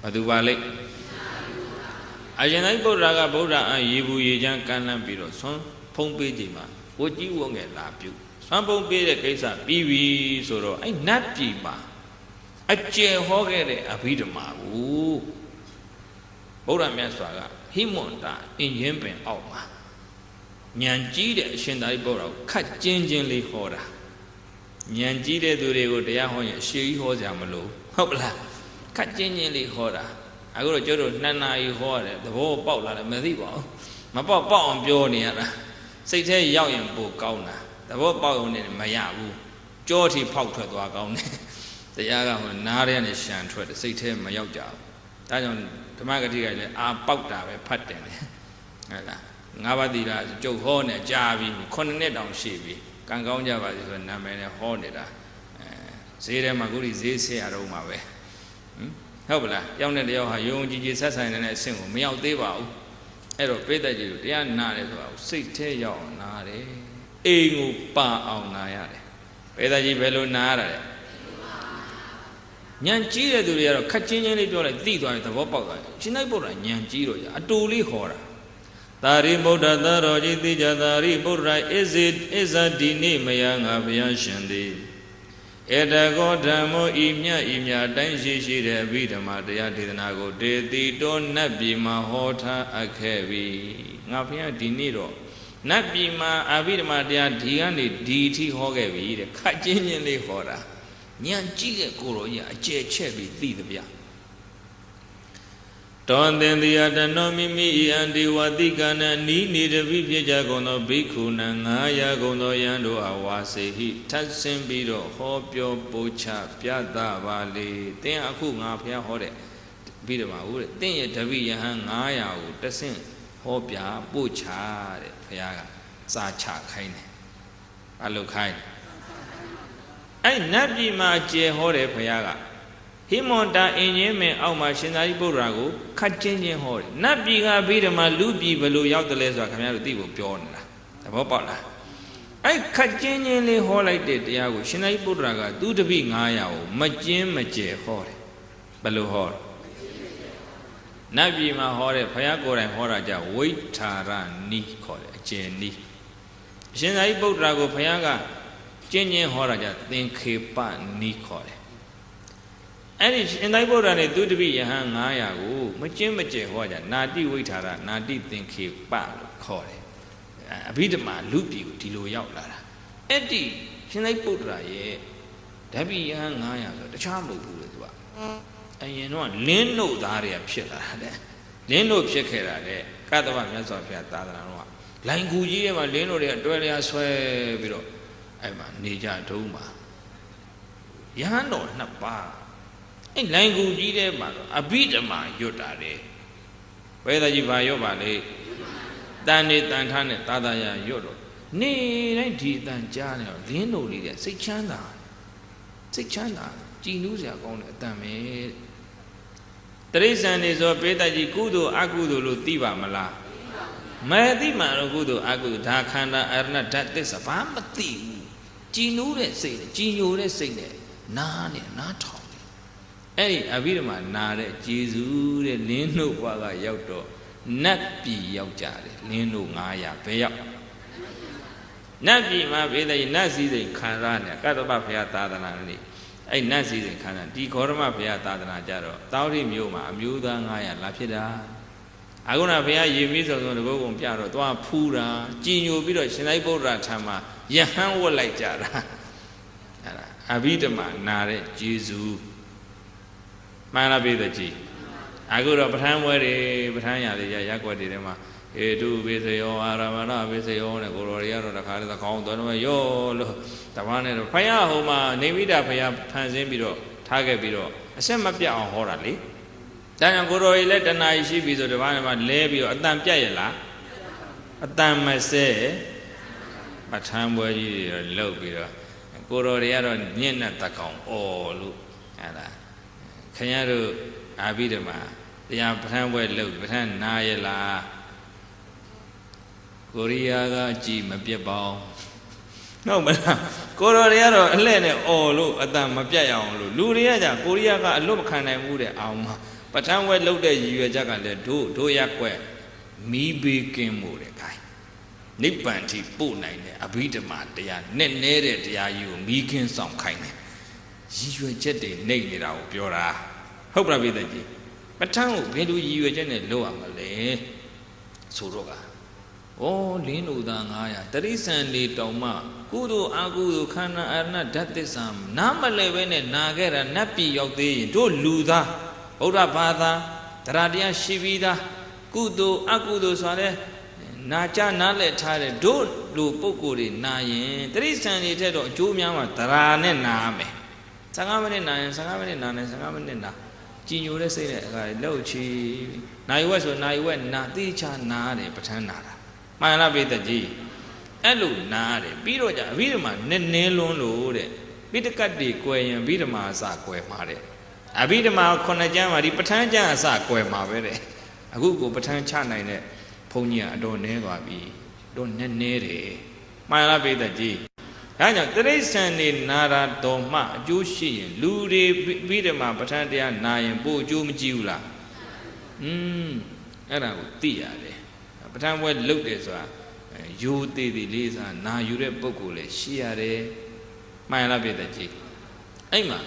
ဘသူပါလိမ့်အရှင်သာရိပုတ္တရာကဗုဒ္ဓအရေဘူးရေချမ်းကမ်းလှမ်းပြီးတော့ဆွမ်းဖုံးပေးချိန်မှာဝကြီးဝငယ်လာပြုဆွမ်းဖုံးပေးတဲ့ကိစ္စပြီးပြီဆိုတော့အဲ့နတ်ပြည်မှာအကျယ်ဟောခဲ့တဲ့အဘိဓမ္မာကိုဗုဒ္ဓမြတ်စွာကဟိမွန်တာအင်ရင်ပင်အောက်မှာဉာဏ်ကြီးတဲ့အရှင်သာရိပုတ္တရာကိုခတ်ကျင်းချင်းလေးဟောတာဉာဏ်ကြီးတဲ့သူတွေကိုတရားဟောရင်အရှိကြီးဟောကြမလို့ဟုတ်ပလားခတ်ကျင်းချင်းလေးဟောတာအခုတော့ကျတို့2 နာရီဟောရတယ်သဘောပေါက်လာတယ်မသိပါဘူးမပေါက်အောင်ပြောနေရတာစိတ်ထဲရောက်ရင်ပိုကောင်းတာသဘောပေါက်ရုံနဲ့မရဘူးကြောထိဖောက်ထွက်သွားကောင်းတယ်တရားကဟိုနားထဲကနေရှံထွက်တယ်စိတ်ထဲမရောက်ကြဘူးဒါကြောင့်ဓမ္မဂတိကလည်းအာပေါက်တာပဲဖတ်တယ်ဟုတ်လား5 ပါးသီလကျုပ်ဟောနေကြာပြီ9 နှစ်တောင်ရှိပြီကံကောင်းကြပါစေဆိုနာမည်နဲ့ဟောနေတာဈေးထဲမှာခုဒီဈေးဆရာတော်မှာပဲဟုတ်ပလားရောက်တဲ့တယောက်ဟာယုံကြည်ကြည်ဆက်ဆံနေတဲ့အဆင့်ကိုမရောက်သေးပါဘူးအဲ့တော့ပိဋကတ်ကြီးကိုတရားနာတယ်ဆိုတာစိတ်ထဲရောက်အောင်နာတယ်အိမ်ကိုပါအောင်နာရတယ်ပိဋကတ်ကြီးဘယ်လိုနာရတာလဲဉာဏ်ကြီးတဲ့သူတွေကတော့ခက်ချင်းချင်းလေးပြောလိုက်သိသွားတယ်သဘောပေါက်သွားတယ်ရှင်သာရိပုတ္တရာဉာဏ်ကြီးတော့အတူလေးခေါ်တာသာရိပုတ္တသာတော်ကြီးသိကြသာရိပုတ္တရာဣဇဒီနိမယငါဘုရားရှင်သည်ဧတကောဓမ္မောဤမြတ်တိုင်းရှိတဲ့အဘိဓမ္မာတရားဒေသနာကိုတေတိတောနတ်ပြည်မှာဟောထားအပ်ခဲ့ပြီငါဘုရားဒီနေ့တော့နတ်ပြည်မှာအဘိဓမ္မာတရားဒီကနေဒီအထိဟောခဲ့ပြီတဲ့ခက်ချင်းချင်းလေးဟောတာဉာဏ်ကြီးတဲ့ကိုရောကြီးအကျယ်ချက်ပြီးသိသဗျတောသင်္တိယတနောမိမိဤအန္တိဝတိကနနီးနေတပိဖြစ်ကြကုန်သောဘိက္ခုနံ900ကုန်သောယံတို့အဝါစေဟိထပ်ဆင်းပြီးတော့ဟောပြောပို့ချပြသပါလေသင်အခုငါဘုရားဟောတဲ့ပြီးတော့ပါဦးတဲ့သင်ရဲ့တပိယဟန်900ကိုတဆင့်ဟောပြပို့ချတဲ့ဘုရားကစာချခိုင်းတယ်အလုပ်ခိုင်းအဲ့နတ်ပြည်မှာကျေဟောတယ်ဘုရားကဟိမွန်တာအင်ကြီးမင်းအောက်မှာရှင်သာရိပုတ္တရာကိုခတ်ချင်းချင်းဟောတယ်နတ်ပြည်ကဘိဓမ္မာလူပြည်ဘယ်လိုရောက်တယ်လဲဆိုတာခင်ဗျားတို့သိဖို့ပြောနေတာသဘောပေါက်လားအဲ့ခတ်ချင်းချင်းလေးဟောလိုက်တဲ့တရားကိုရှင်သာရိပုတ္တရာကသူတပိ900ကိုမကျင်းမကျဲဟောတယ်ဘယ်လိုဟောလဲနတ်ပြည်မှာဟောတဲ့ဘုရားကိုယ်တိုင်ဟောတာကြဝိထာရနီးခေါ်တယ်အကျဉ်နီးရှင်သာရိပုတ္တရာကိုဘုရားကကျင်းချင်းဟောတာကြသင်္ခေပနီးခေါ်တယ်အဲ့ဒီရှင်သာရိပုတ္တရာနဲ့သူတပိယဟန်900ကိုမကျင်းမကျဲဟောကြနာတိဝိထာရနာတိသင်္ခေပလို့ခေါ်တယ်အဘိဓမ္မာလူပြည်ကိုဒီလိုရောက်လာတာအဲ့ဒီရှင်သာရိပုတ္တရာရဲ့ဓပိယဟန်900ဆိုတခြားမဟုတ်ဘူးလေသူကအရင်တော့လင်းတို့သားတွေကဖြစ်လာတယ်လင်းတို့ဖြစ်ခဲ့တာလေကတ္တဗမြတ်စွာဘုရားသာသနာတော်ကလိုင်ကူကြီးထဲမှာလင်းတို့တွေအတွဲလျာဆွဲပြီးတော့အဲ့မှာနေကြတုံးမှာယဟန်တော်2 ပါးအဲ့လိုင်ကူကြီးထဲမှာတော့အဘိဓမ္မာရွတ်တာလေဘယ်သာကြီးဘာရွတ်ပါလေတန်နေတန်ထားနဲ့သာသာရရွတ်တော့ နေတိုင်းဒီအတန်ကြားနေတော့လင်းတို့လေးတဲ့စိတ်ချမ်းသာကြည်နူးစရာကောင်းတဲ့အတန်ပဲတရိစ္ဆာန်နေဆိုပေတကြီးကုသိုလ်အကုသိုလ်လို့သိပါမလားမသိမှတော့ကုသိုလ်အကုသိုလ်ဒါခန္ဓာအရဏဓာတ်သစ္စာဘာမသိဘူးကြည်နူးတဲ့စိတ်နဲ့ကြည်ညိုတဲ့စိတ်နဲ့နားထောင်တယ်အဲ့ဒီအဘိဓမ္မာနာတဲ့ကျေစုတဲ့လင်းတို့ဘွားကရောက်တော့နတ်ပြည်ရောက်ကြတယ်လင်းတို့900ဘယ်ရောက်နတ်ပြည်မှာဘေးတဲ့နတ်စည်းစိမ်ခံရနဲ့ကတ္တပဘုရားသာသနာလေးအဲ့နတ်စည်းစိမ်ခံရဒီဂေါရမဘုရားသာသနာကြတော့တောင်းတိမြို့မှာအမျိုးသား900လာဖြစ်တာအခုနဘုရားရေမီးစုံစုံတကုတ်ကုန်ပြတော့သွားဖူးတာကြည်ညိုပြီးတော့ရှင်သာရိပုတ္တရာထံမှာယဟန်ဝတ်လိုက်ကြတာအဲ့ဒါအဘိဓမ္မာနာတဲ့ကျေစုမှန်လားပြေတဲ့ကြီးအခုတော့ပဋ္ဌာန်းပွဲတွေပဋ္ဌာန်းရာတွေရက်ွက်တွေထဲမှာဧတုဘေစယောအာရမဏဘေစယောနဲ့ကိုတော်တွေကတော့တခါတည်းကောင်းတော်တော့ရောလို့တပားနဲ့တော့ဖယားဟိုမှာနေမိတာဖယားဖန်ဆင်းပြီးတော့ထားခဲ့ပြီးတော့အဆက်မပြတ်အောင်ဟောတာလေဒါကြောင့်ကိုတော်ကြီးလည်းတဏှာရှိပြီဆိုတပားနဲ့မှလဲပြီးတော့အတန်ပြတ်ရလားအတန်မစဲပဋ္ဌာန်းပွဲကြီးတွေလုပ်ပြီးတော့ကိုတော်တွေကတော့ညင့်နဲ့တကောင်အော်လို့အဲ့ဒါခင်ဗျားတို့အာဘိဓမ္မာတရားပဋ္ဌာန်းပွဲလုပ်ပဋ္ဌာန်းနာရလားကိုရီးယားကကြည်မပြတ်ပါဘူးဟုတ်မလားကိုတော်တွေကတော့အလှဲ့နဲ့အော်လို့အတန်မပြတ်ရအောင်လို့လူတွေကကြကိုရီးယားကအလွတ်မခံနိုင်ဘူးတဲ့အောင်မှာပဋ္ဌာန်းပွဲလုပ်တဲ့ရည်ရွယ်ချက်ကလည်းတို့ရက်ွက်မီးဘေးကင်းမှုတဲ့ခိုင်းနိဗ္ဗာန်ထိပို့နိုင်တဲ့အဘိဓမ္မာတရားနဲ့နဲတဲ့တရားကြီးကိုမီးကင်းဆောင်ခိုင်းတယ်ရည်ရွယ်ချက်တွေနှိမ့်နေတာကိုပြောတာဟုတ်ပါပြီတဲ့ကြီးပဋ္ဌာန်းကိုဘယ်လိုရည်ရွယ်ချက်နဲ့လုပ်ရမလဲဆိုတော့ကဩလင်းတို့သား900တရိစ္ဆာန်နေတောင်မှကုသိုလ်အကုသိုလ်ခန္ဓာအရဏဓာတ်သစ္စာနားမလဲပဲနဲ့နာခဲ့တာနတ်ပြည်ရောက်သေးရင်တို့လူသားဗုဒ္ဓဘာသာတရားတရားရှိပြီးသားကုသိုလ်အကုသိုလ်ဆိုတဲ့နာကြနားလက်ထားတဲ့တို့လူပုဂ္ဂိုလ်တွေနာရင်တရိစ္ဆာန်တွေထက်တော့အကျိုးများမှာတရားနဲ့နာမယ်15မိနစ်နာရင်15မိနစ်နာနေ15မိနစ်နာကြည်ညိုတဲ့စိတ်နဲ့အခါလှုပ်ချီနိုင်ဝက်ဆိုနိုင်ဝက်နာတိချာနာတယ်ပဋ္ဌာန်းနာတာမှန်လားပိတကြီးအဲ့လိုနာတယ်ပြီးတော့じゃအဘိဓမ္မာနည်းလွန်းလို့တဲ့ပိဋကတ်တွေကွယ်ရင်အဘိဓမ္မာအစကွယ်မှာတဲ့အဘိဓမ္မာ9ကျမ်းမှာဒီပဋ္ဌာန်းကျမ်းအစကွယ်မှာပဲတဲ့အခုကိုပဋ္ဌာန်းချနိုင်တဲ့ဘုန်းကြီးကအတော်နည်းသွားပြီတော့နည်းတယ်မှန်လားပိတကြီးဒါကြောင့်တရိစ္ဆာန်နေနာရာတော်မှအကျိုးရှိရင်လူတွေအဘိဓမ္မာပဋ္ဌာန်းတရားနာရင်ပို့အကျိုးမကြည့်ဘူးလားအဲ့ဒါကိုသိရတယ်ပဋ္ဌာန်းပွဲလုပ်တယ်ဆိုတာယူသေးသေးလေးစားနာယူတဲ့ပုဂ္ဂိုလ်လည်းရှိရတယ်မှန်လားပြတဲ့ကြီးအဲ့မှာ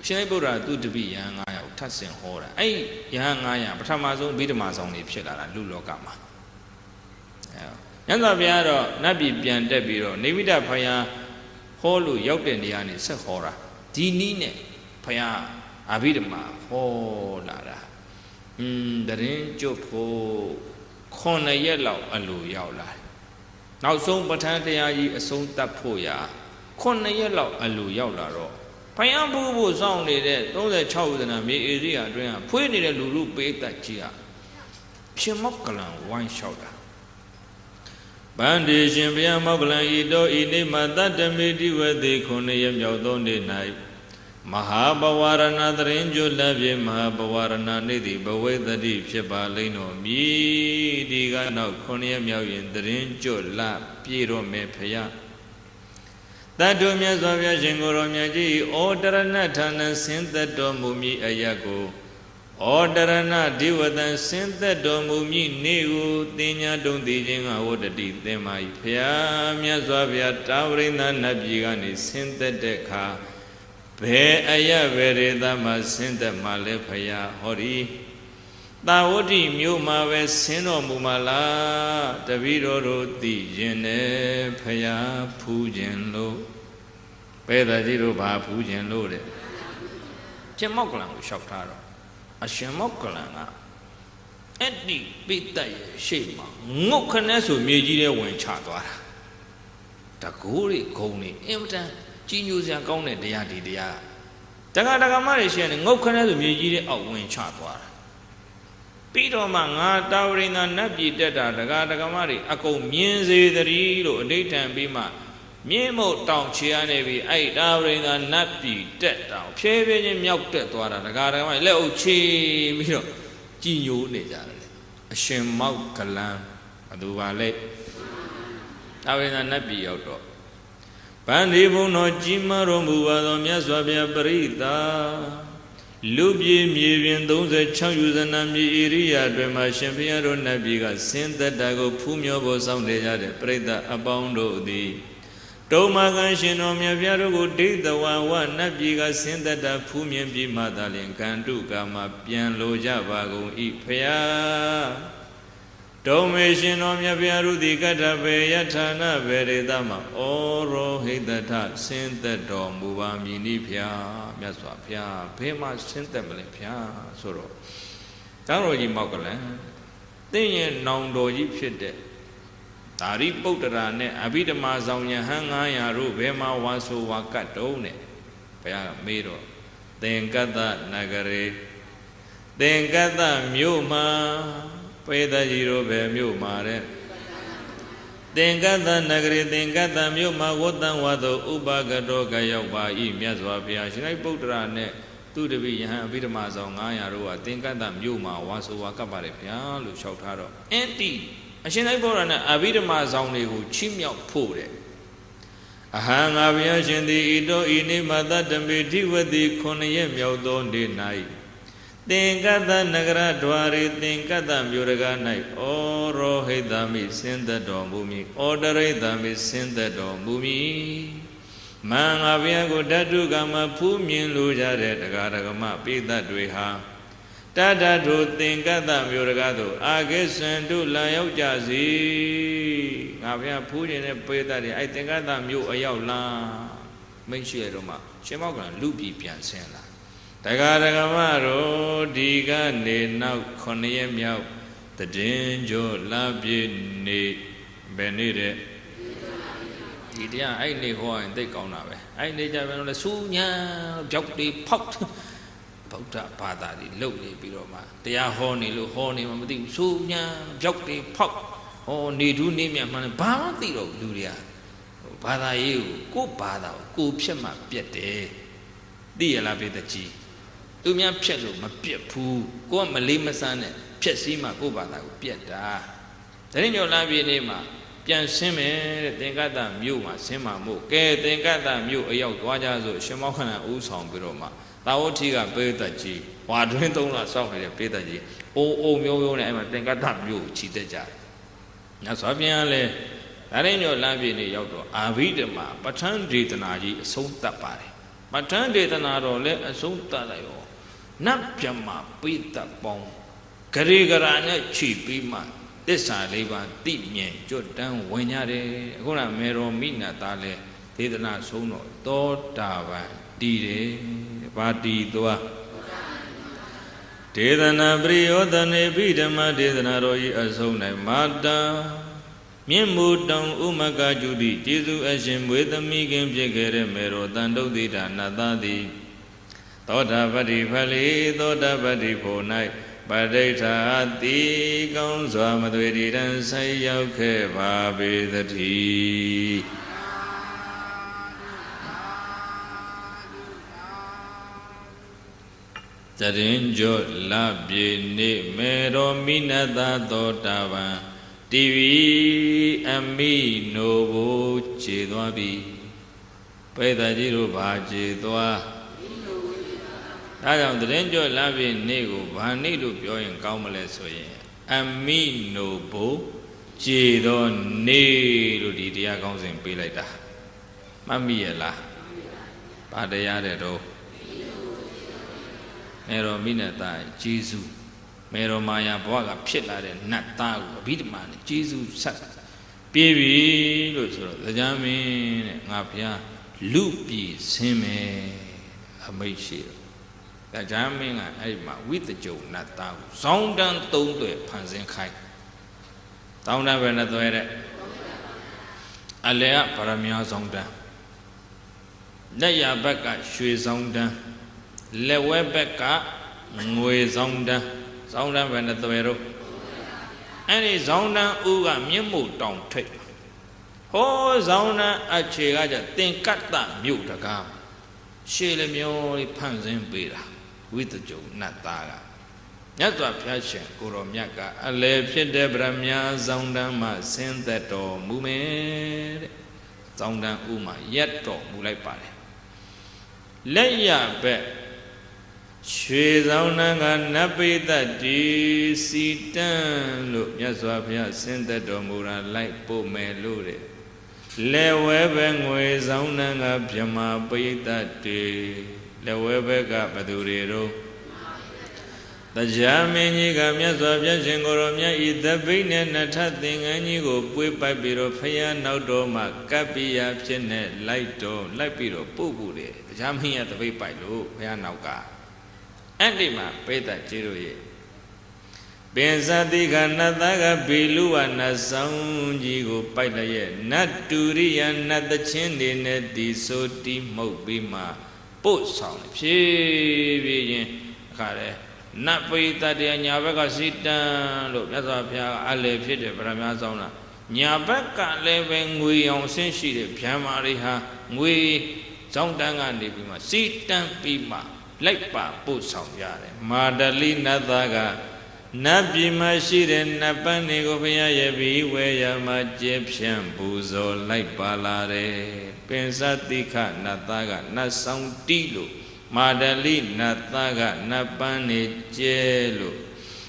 ရှင်ဗုဒ္ဓသူတပိယဟန်900ကိုထပ်ဆင်ဟောတာအဲ့ယဟန်900ပထမဆုံးအဘိဓမ္မာဆောင်တွေဖြစ်လာတာလူလောကမှာညဇောဘုရားတော့နတ်ပြည်ပြန်တက်ပြီးတော့နေမိတဘုရားဟောလို့ရောက်တဲ့နေရာနေဆက်ဟောတာဒီနည်းနဲ့ဘုရားအဘိဓမ္မာဟောလာတာတရင်ကျွတ်ဖို့9ရက်လောက်အလိုရောက်လာတယ်နောက်ဆုံးပဋ္ဌာန်းတရားကြီးအဆုံးသတ်ဖို့ရာ9ရက်လောက်အလိုရောက်လာတော့ဘုရားဖို့စောင့်နေတဲ့36ဦးသနာမြေဧရိယာအတွင်းကဖွေးနေတဲ့လူလူပေးတတ်ကြီးဟာရှင်မောက္ကလံဝိုင်းလျှောက်တာဗန္ဒီရှင်ဘုရားမောက္ကလံဤတော်ဤနေ့မှာတတ္တမေတိဝတိ9ရက်မြောက်သောနေ့၌မဟာပဝရဏသရင်ကျွလဖြင့်မဟာပဝရဏနေ့သည်ဘဝေတတိဖြစ်ပါလိမ့်တော်မူဒီကနောက်9ရက်မြောက်ရင်သရင်ကျွလပြေတော်မယ်ဖရာတတ္တုမြတ်စွာဘုရားရှင်ကိုယ်တော်မြတ်ကြီးဩတရဏဌာနဆင်းသက်တော်မူမည်အယက်ကိုဩတရဏဒီဝတံဆင်းသက်တော်မူမည်နေ့ကိုသင်ညာတုံသိခြင်းကဝတ္တတိသင်ပါ၏ဖရာမြတ်စွာဘုရားတာဝရိန္ဒနတ်ပြည်ကနေဆင်းသက်တဲ့အခါဘယ်အယဘယ်ရေသမဆင်းသက်မှလဲဖရာဟောဒီသာဝတိမြို့မှာပဲဆင်းတော်မူမှာလားတပည့်တော်တို့သိရင်နဲ့ဖရာဖူးခြင်းလို့ဘယ်သာကြီးတို့ဘာဖူးခြင်းလို့တဲ့ရှင်မောက္ကလံကိုလျှောက်ထားတော့အရှင်မောက္ကလံကအဲ့ဒီပိတ္တရဲ့ရှေ့မှာငုတ်ခနဲ့ဆိုမြေကြီးထဲဝင်ချသွားတာတကူတွေဂုံတွေအင်မတန်ကြီးညိုစရာကောင်းတဲ့တရားဒီတရားတက္ကမတွေရှိရင်ငုတ်ခနဲ့ဆိုမြေကြီးထဲအောက်ဝင်ချသွားတာ ပြီးတော့မှငါတာဝရိန္ဒနတ်ပြည်တက်တာဒကာဒကမတွေအကုန်မြင်စေတည်းလို့အဋိဌံပြီးမှမြင်းမို့တောင်ချေရနေပြီအဲ့တာဝရိန္ဒနတ်ပြည်တက်တောင်ဖြည်းဖြည်းချင်းမြောက်တက်သွားတာဒကာဒကမလက်အုပ်ချီပြီးတော့ကြည်ညိုနေကြတယ်အရှင်မောက်ကလန်ဘသူပါလဲတာဝရိန္ဒနတ်ပြည်ရောက်တော့ဗန္ဒီဘုံတော်ကြီးမားတော်မူပါသောမြတ်စွာဘုရားပရိသတ်လူပြေမြေပြင်36ယူဇနာမြေဧရိယာအတွင်းမှာရှင်ဘုရားတို့နတ်ပြည်ကဆင်းသက်တာကိုဖူးမြော်ဖို့စောင့်နေကြတဲ့ပရိသတ်အပေါင်းတို့သည်တုံမာကန်ရှင်တော်မြတ်ဘုရားတို့ကိုဒိဋ္ဌဝဝနတ်ပြည်ကဆင်းသက်တာဖူးမြင်ပြီးမှသာလျှင်ကန္တုကာမပြန်လိုကြပါကုန်၏ဖျားတုံမေရှင်တော်မြတ်ဘုရားတို့သည်ကတ္ထဘေယထာဏဘေရေတမဩရောဟိတထဆင်းသက်တော်မူပါမည်နိဖျားမြတ်စွာဘုရားဘယ်မှာဆင်းသက်မလဲဖျားဆိုတော့ကျောင်းတော်ကြီးမောက်ကလန်သင်ရဲ့နောင်တော်ကြီးဖြစ်တဲ့ဒါရိပုတ္တရာနဲ့အဘိဓမ္မာဆောင်ယဟန်900တို့ဘယ်မှာဝါဆိုဝါကတ်တုံးနဲ့ဘုရားမေးတော့သင်္ကတ္တနဂရေသင်္ကတ္တမြို့မှာပေတကြီးတို့ပဲမြို့မှာတဲ့သင်္ကတ္တနဂရေသင်္ကတ္တမြို့မှာဝတ္တံဝါသောဥပကတောကရောက်ပါ၏မြတ်စွာဘုရားရှင်၌ပုတ္တရာနဲ့သူတပိယဟန်အဘိဓမ္မာဆောင်900တို့ကသင်္ကတ္တမြို့မှာဝါဆိုဝါကပ်ပါလေဗျာလို့လျှောက်ထားတော့အင်းတီအရှင်၌ပုတ္တရာနဲ့အဘိဓမ္မာဆောင်တွေကိုချီးမြှောက်ဖို့တဲ့အဟံငါဘုရားရှင်သည်ဤတောဤနေမသတ္တမေဓိဝတိ9ရက်မြောက်သောနေ့၌သင်္ကတ္တနဂရဒွါရေသင်္ကတ္တမြို့ရက၌ဩရောဟိတမိဆင်းသက်တော်မူမည်ဩဒရိတမိဆင်းသက်တော်မူမည်မင်္ဂဘုရားကိုဓာတုကမှာဖူးမြင်လိုကြတဲ့တရားဓမ္မပိသတ်တွေဟာတတ္တတို့သင်္ကတ္တမြို့ရကသို့အာဂိစံတို့လာရောက်ကြစီငါဘုရားဖူးခြင်းတဲ့ပိသတ်တွေအဲ့သင်္ကတ္တမြို့အရောက်လာမိတ်ရှိရတော့မှရှင်မောက်ကလူပြည်ပြန်ဆင်းလာတရားဓမ္မတို့ဒီကနေနောက်9ရက်မြောက်တည်င်းကျော်လာပြည့်နေဘယ်နေ့တဲ့ဒီတရားအဲ့နေဟောရင်သိကောင်းတာပဲအဲ့နေကြပြန်လို့လဲစူညာကြောက်တွေဖောက်ဗုဒ္ဓဘာသာတွေလုတ်နေပြီးတော့မှတရားဟောနေလို့ဟောနေမှမသိဘူးစူညာကြောက်တွေဖောက်ဟောနေထူးနေမြတ်မှန်းဘာမှသိတော့လူတွေကဘာသာရေးကိုဘာသာကိုဖြတ်မှပြက်တယ်သိရလားပိတကြီးသူများဖြက်လို့မပြက်ဘူးကိုကမလေးမဆန်းနဲ့ဖြက်စည်းမှကိုဘာသာကိုပြက်တာတရင်ကျော်လာပြည့်နေ့မှာပြန်ဆင်းမယ်တဲ့သင်္ကတ္တမြို့မှာဆင်းမှာမို့ကဲသင်္ကတ္တမြို့အရောက်သွားကြဆိုရှင်မောက္ခဏဦးဆောင်ပြီးတော့မှသာဝတိကပေတကြီးဝါတွင်း3လစောင့်နေတဲ့ပေတကြီးအုံမျိုးမျိုးနဲ့အဲ့မှာသင်္ကတ္တမြို့ကိုခြိတက်ကြတယ်ညဆိုပြန်လဲတရင်ကျော်လာပြည့်နေ့ရောက်တော့အာဘိဓမ္မာပဋ္ဌာန်းဒေသနာကြီးအဆုံးသတ်ပါတယ်ပဋ္ဌာန်းဒေသနာတော်လည်းအဆုံးသတ်လိုက်ရောနတ်ပြမပိတ္တပေါင်းဂရေဂရာနဲ့ခြိပြီးမှသစ္စာလေးပါးသိမြင်ကြွတန်းဝင်ကြတယ်အခုနမေရောမိနသားလဲဒေသနာဆုံးတော့သောတာပန်တည်တယ်ဘာတည်သွားဒေသနာပရိယောတနေပိဓမ္မဒေသနာတော်ဤအဆုံး၌မာတာမြင့်မူတောင်ဥမကကျုတိကျေစုအရှင်မွေသမီးခင်ဖြစ်ခဲ့တဲ့မေရောတန်တုတ်တိတာနတ်သားသည်သောတာပတိဖလေသောတာပတိဖို့၌ပဋိဋ္ဌာတိကောင်းစွာမသွေတည်တံဆက်ရောက်ခဲ့ပါပေသတည်းသရင်ကျော်လပြေနေမေရောမိနတသောတာပန်တီဗီအမိနိုဘိုခြေသွားပြီပေသကြီးတို့ဘာခြေသွားဒါကြောင့်တရင်ကျော်လာပြီနေ့ကိုဘာနေ့လို့ပြောရင်ကောင်းမလဲဆိုရင်အမိနိုဘိုခြေတော်နေ့လို့ဒီတရားကောင်းစဉ်ပေးလိုက်တာမှတ်မိရလားဘာတရားတဲ့တော့မေရောမိနတာဂျေစုမေရောမာယာဘဝကဖြစ်လာတဲ့နတ်သားကိုအဘိဓမ္မာနဲ့ဂျေစုဆက်ပြေးပြီလို့ဆိုတော့တရားမင်းတဲ့ငါဘုရားလူပြည်ဆင်းမယ်အမိတ်ရှိတော့တရားမင်းကအဲ့ဒီမှာဝိတကြုံနတ်သားကိုဇောင်းတန်း3သွဲဖန်ဆင်းခိုင်းတောင်းတန်းပဲနဲ့သွဲတဲ့အလယ်ကဗရမညာဇောင်းတန်းလက်ရဘက်ကရွှေဇောင်းတန်းလက်ဝဲဘက်ကငွေဆောင်တန်း ဇောင်းတန်းပဲနဲ့သွယ်တော့အဲ့ဒီဇောင်းတန်းဦးကမြင့်မို့တောင်ထိပ်ဟောဇောင်းတန်းအခြေကကြသင်္ကတ္တမြို့တကားရှေးလမျိုးလေးဖန်ဆင်းပေးတာဝိတကြုံနတ်သားကမြတ်စွာဘုရားရှင်ကိုရောမြတ်ကအလယ်ဖြစ်တဲ့ဗရမ ्या ဇောင်းတန်းမှာဆင်းသက်တော်မူမယ်တဲ့ဇောင်းတန်းဦးမှာရက်တော်မူလိုက်ပါတယ်လက်ရဘက်ရွှေဇောင်းတန်းကနတ်ပိသတ်ဒီစီတန်းလို့မြတ်စွာဘုရားဆင်းသက်တော်မူတာလိုက်ပို့မယ်လို့တဲ့လက်ဝဲပဲငွေဇောင်းတန်းကဗြဟ္မာပိသတ်ဒီလက်ဝဲဘက်ကဘသူတွေတော့တရားမင်းကြီးကမြတ်စွာဘုရားရှင်ကိုရောမြတ်ဤသပိနဲ့နထသင်္ကန်းကြီးကိုပွေးပိုက်ပြီးတော့ဖယားနောက်တော်မှာကပ္ပိယဖြစ်နေလိုက်ပြီးတော့ပို့ဖို့တယ်တရားမင်းရဲ့သပိပိုက်လို့ဖယားနောက်ကအဲ့ဒီမှာပိသတ်ကြီးတို့ရဲ့ပင်စတိကနတ်သားကဘေလူဝနတ်ဆောင်ကြီးကိုပိုက်လိုက်ရဲ့နတ်တူရိယနတ်သချင်းတွေနဲ့ဒီဆိုတီးမှုတ်ပြီးမှပို့ဆောင်ဖြည်းဖြည်းချင်းအခါလဲနတ်ပိသတ်တရားညာဘက်ကစီတန်းလို့မြတ်စွာဘုရားကအလယ်ဖြစ်တယ်ဗရမ ्या ဆောင်တာညာဘက်ကလည်းပဲငွေအောင်ဆင်းရှိတဲ့ဗျံမာတွေဟာငွေဇောင်းတန်းကနေပြီးမှစီတန်းပြီးမှလိုက်ပါပို့ဆောင်ရတယ်မာဒလိနတ်သားကနတ်ပြည်မှာရှိတဲ့နတ်ပန်းတွေကိုဘုရားရဲ့ပြီးဝဲရမှာကျဲဖြန့်ပူဇော်လိုက်ပါလာတယ်ပင်စတိခနတ်သားကနတ်ဆောင်တီးလို့မာဒလိနတ်သားကနတ်ပန်းနေကျဲလို့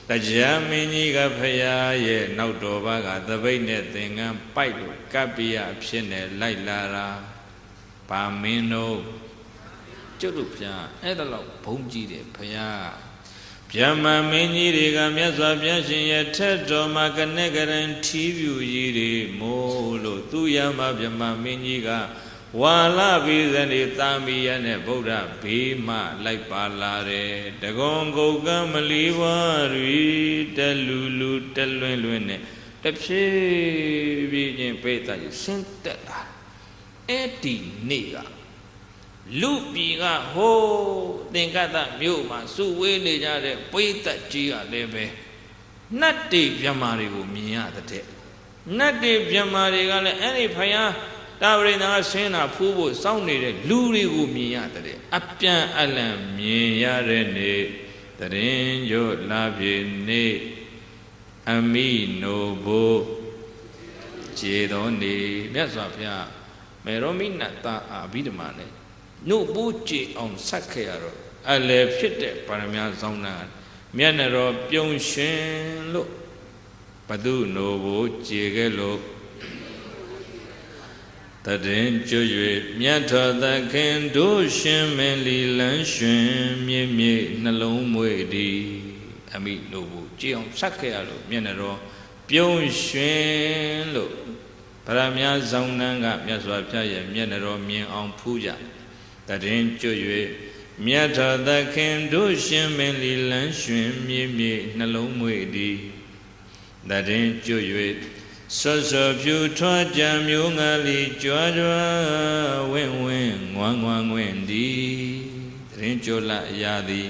တရားမင်းကြီးကဖရာရဲ့နောက်တော်ဘာကသပိတ်နဲ့သင်္ကန်းပိုက်လို့ကပ္ပိယဖြစ်နေလိုက်လာတာဘာမင်းတို့ကျွတ်လို့ဖရာအဲ့ဒါလောက်ဘုံကြီးတယ်ဖရာဗျမ္မာမင်းကြီးတွေကမြတ်စွာဘုရားရှင်ရဲ့ထက်တော်မှာကနဲ့ကရန်ထီးပြူကြီးတွေမို့လို့သူရမဗျမ္မာမင်းကြီးကဝါလာဘိဇနိသာမိယနဲ့ဗုဒ္ဓဘေးမှလိုက်ပါလာတယ်တကွန်ကုတ်ကမလီဝါရီတလူလူတလွင်လွင်နဲ့တဖြည်းဖြည်းချင်းပိသတ်ကြီးဆင်းတက်လာအဲ့ဒီနေ့ကလူပြည်ကဟိုးသင်္ကတ္တမြို့မှာစုဝေးနေကြတဲ့ပိသတ်ကြီးကလည်းပဲနတ်တေဗျမာတွေကိုမြင်ရတဲ့နတ်တေဗျမာတွေကလည်းအဲ့ဒီဖယားတာဝရိန္ဒာကဆင်းတာဖူးဖို့စောင့်နေတဲ့လူတွေကိုမြင်ရတဲ့အပြန်အလှန်မြင်ရတဲ့နေ့တရင်ရောလာပြေနေ့အမိနိုဘိုးခြေတော်နေမြတ်စွာဘုရားမေရောမိနတအာဘိဓမ္မာနဲ့နှုတ်ပိုးကြည်အောင်ဆက်ခဲ့ရတော့အလယ်ဖြစ်တဲ့ပါရမ ्या ဆောင်းနာမျက်နှာတော်ပြုံးရှင်လို့ဘသူနိုဘိုးကြည်ခဲ့လို့တရင်ကျွ၍မြတ်တော်သခင်တို့ရှင်မင်းလီလန်းရှင်မြေမြေနှလုံးမွေဒီအမိနိုဘိုးကြည်အောင်ဆက်ခဲ့ရလို့မျက်နှာတော်ပြုံးရှင်လို့ဗရမ ्या ဆောင်းနန်းကမြတ်စွာဘုရားရဲ့မျက်နှာတော်မြင်အောင်ဖူးကြတရင်ကျွ၍မြတ်တော်သခင်တို့ရှင်မင်းလီလန်းရှင်မြေမြေနှလုံးမွေဒီတရင်ကျွ၍စောစောဖြူထွားကြံမျိုးငါလီကြွားကြွားဝင်းဝင်းငွားငွားငွင်းဒီတရင်ကျွလအရာသည်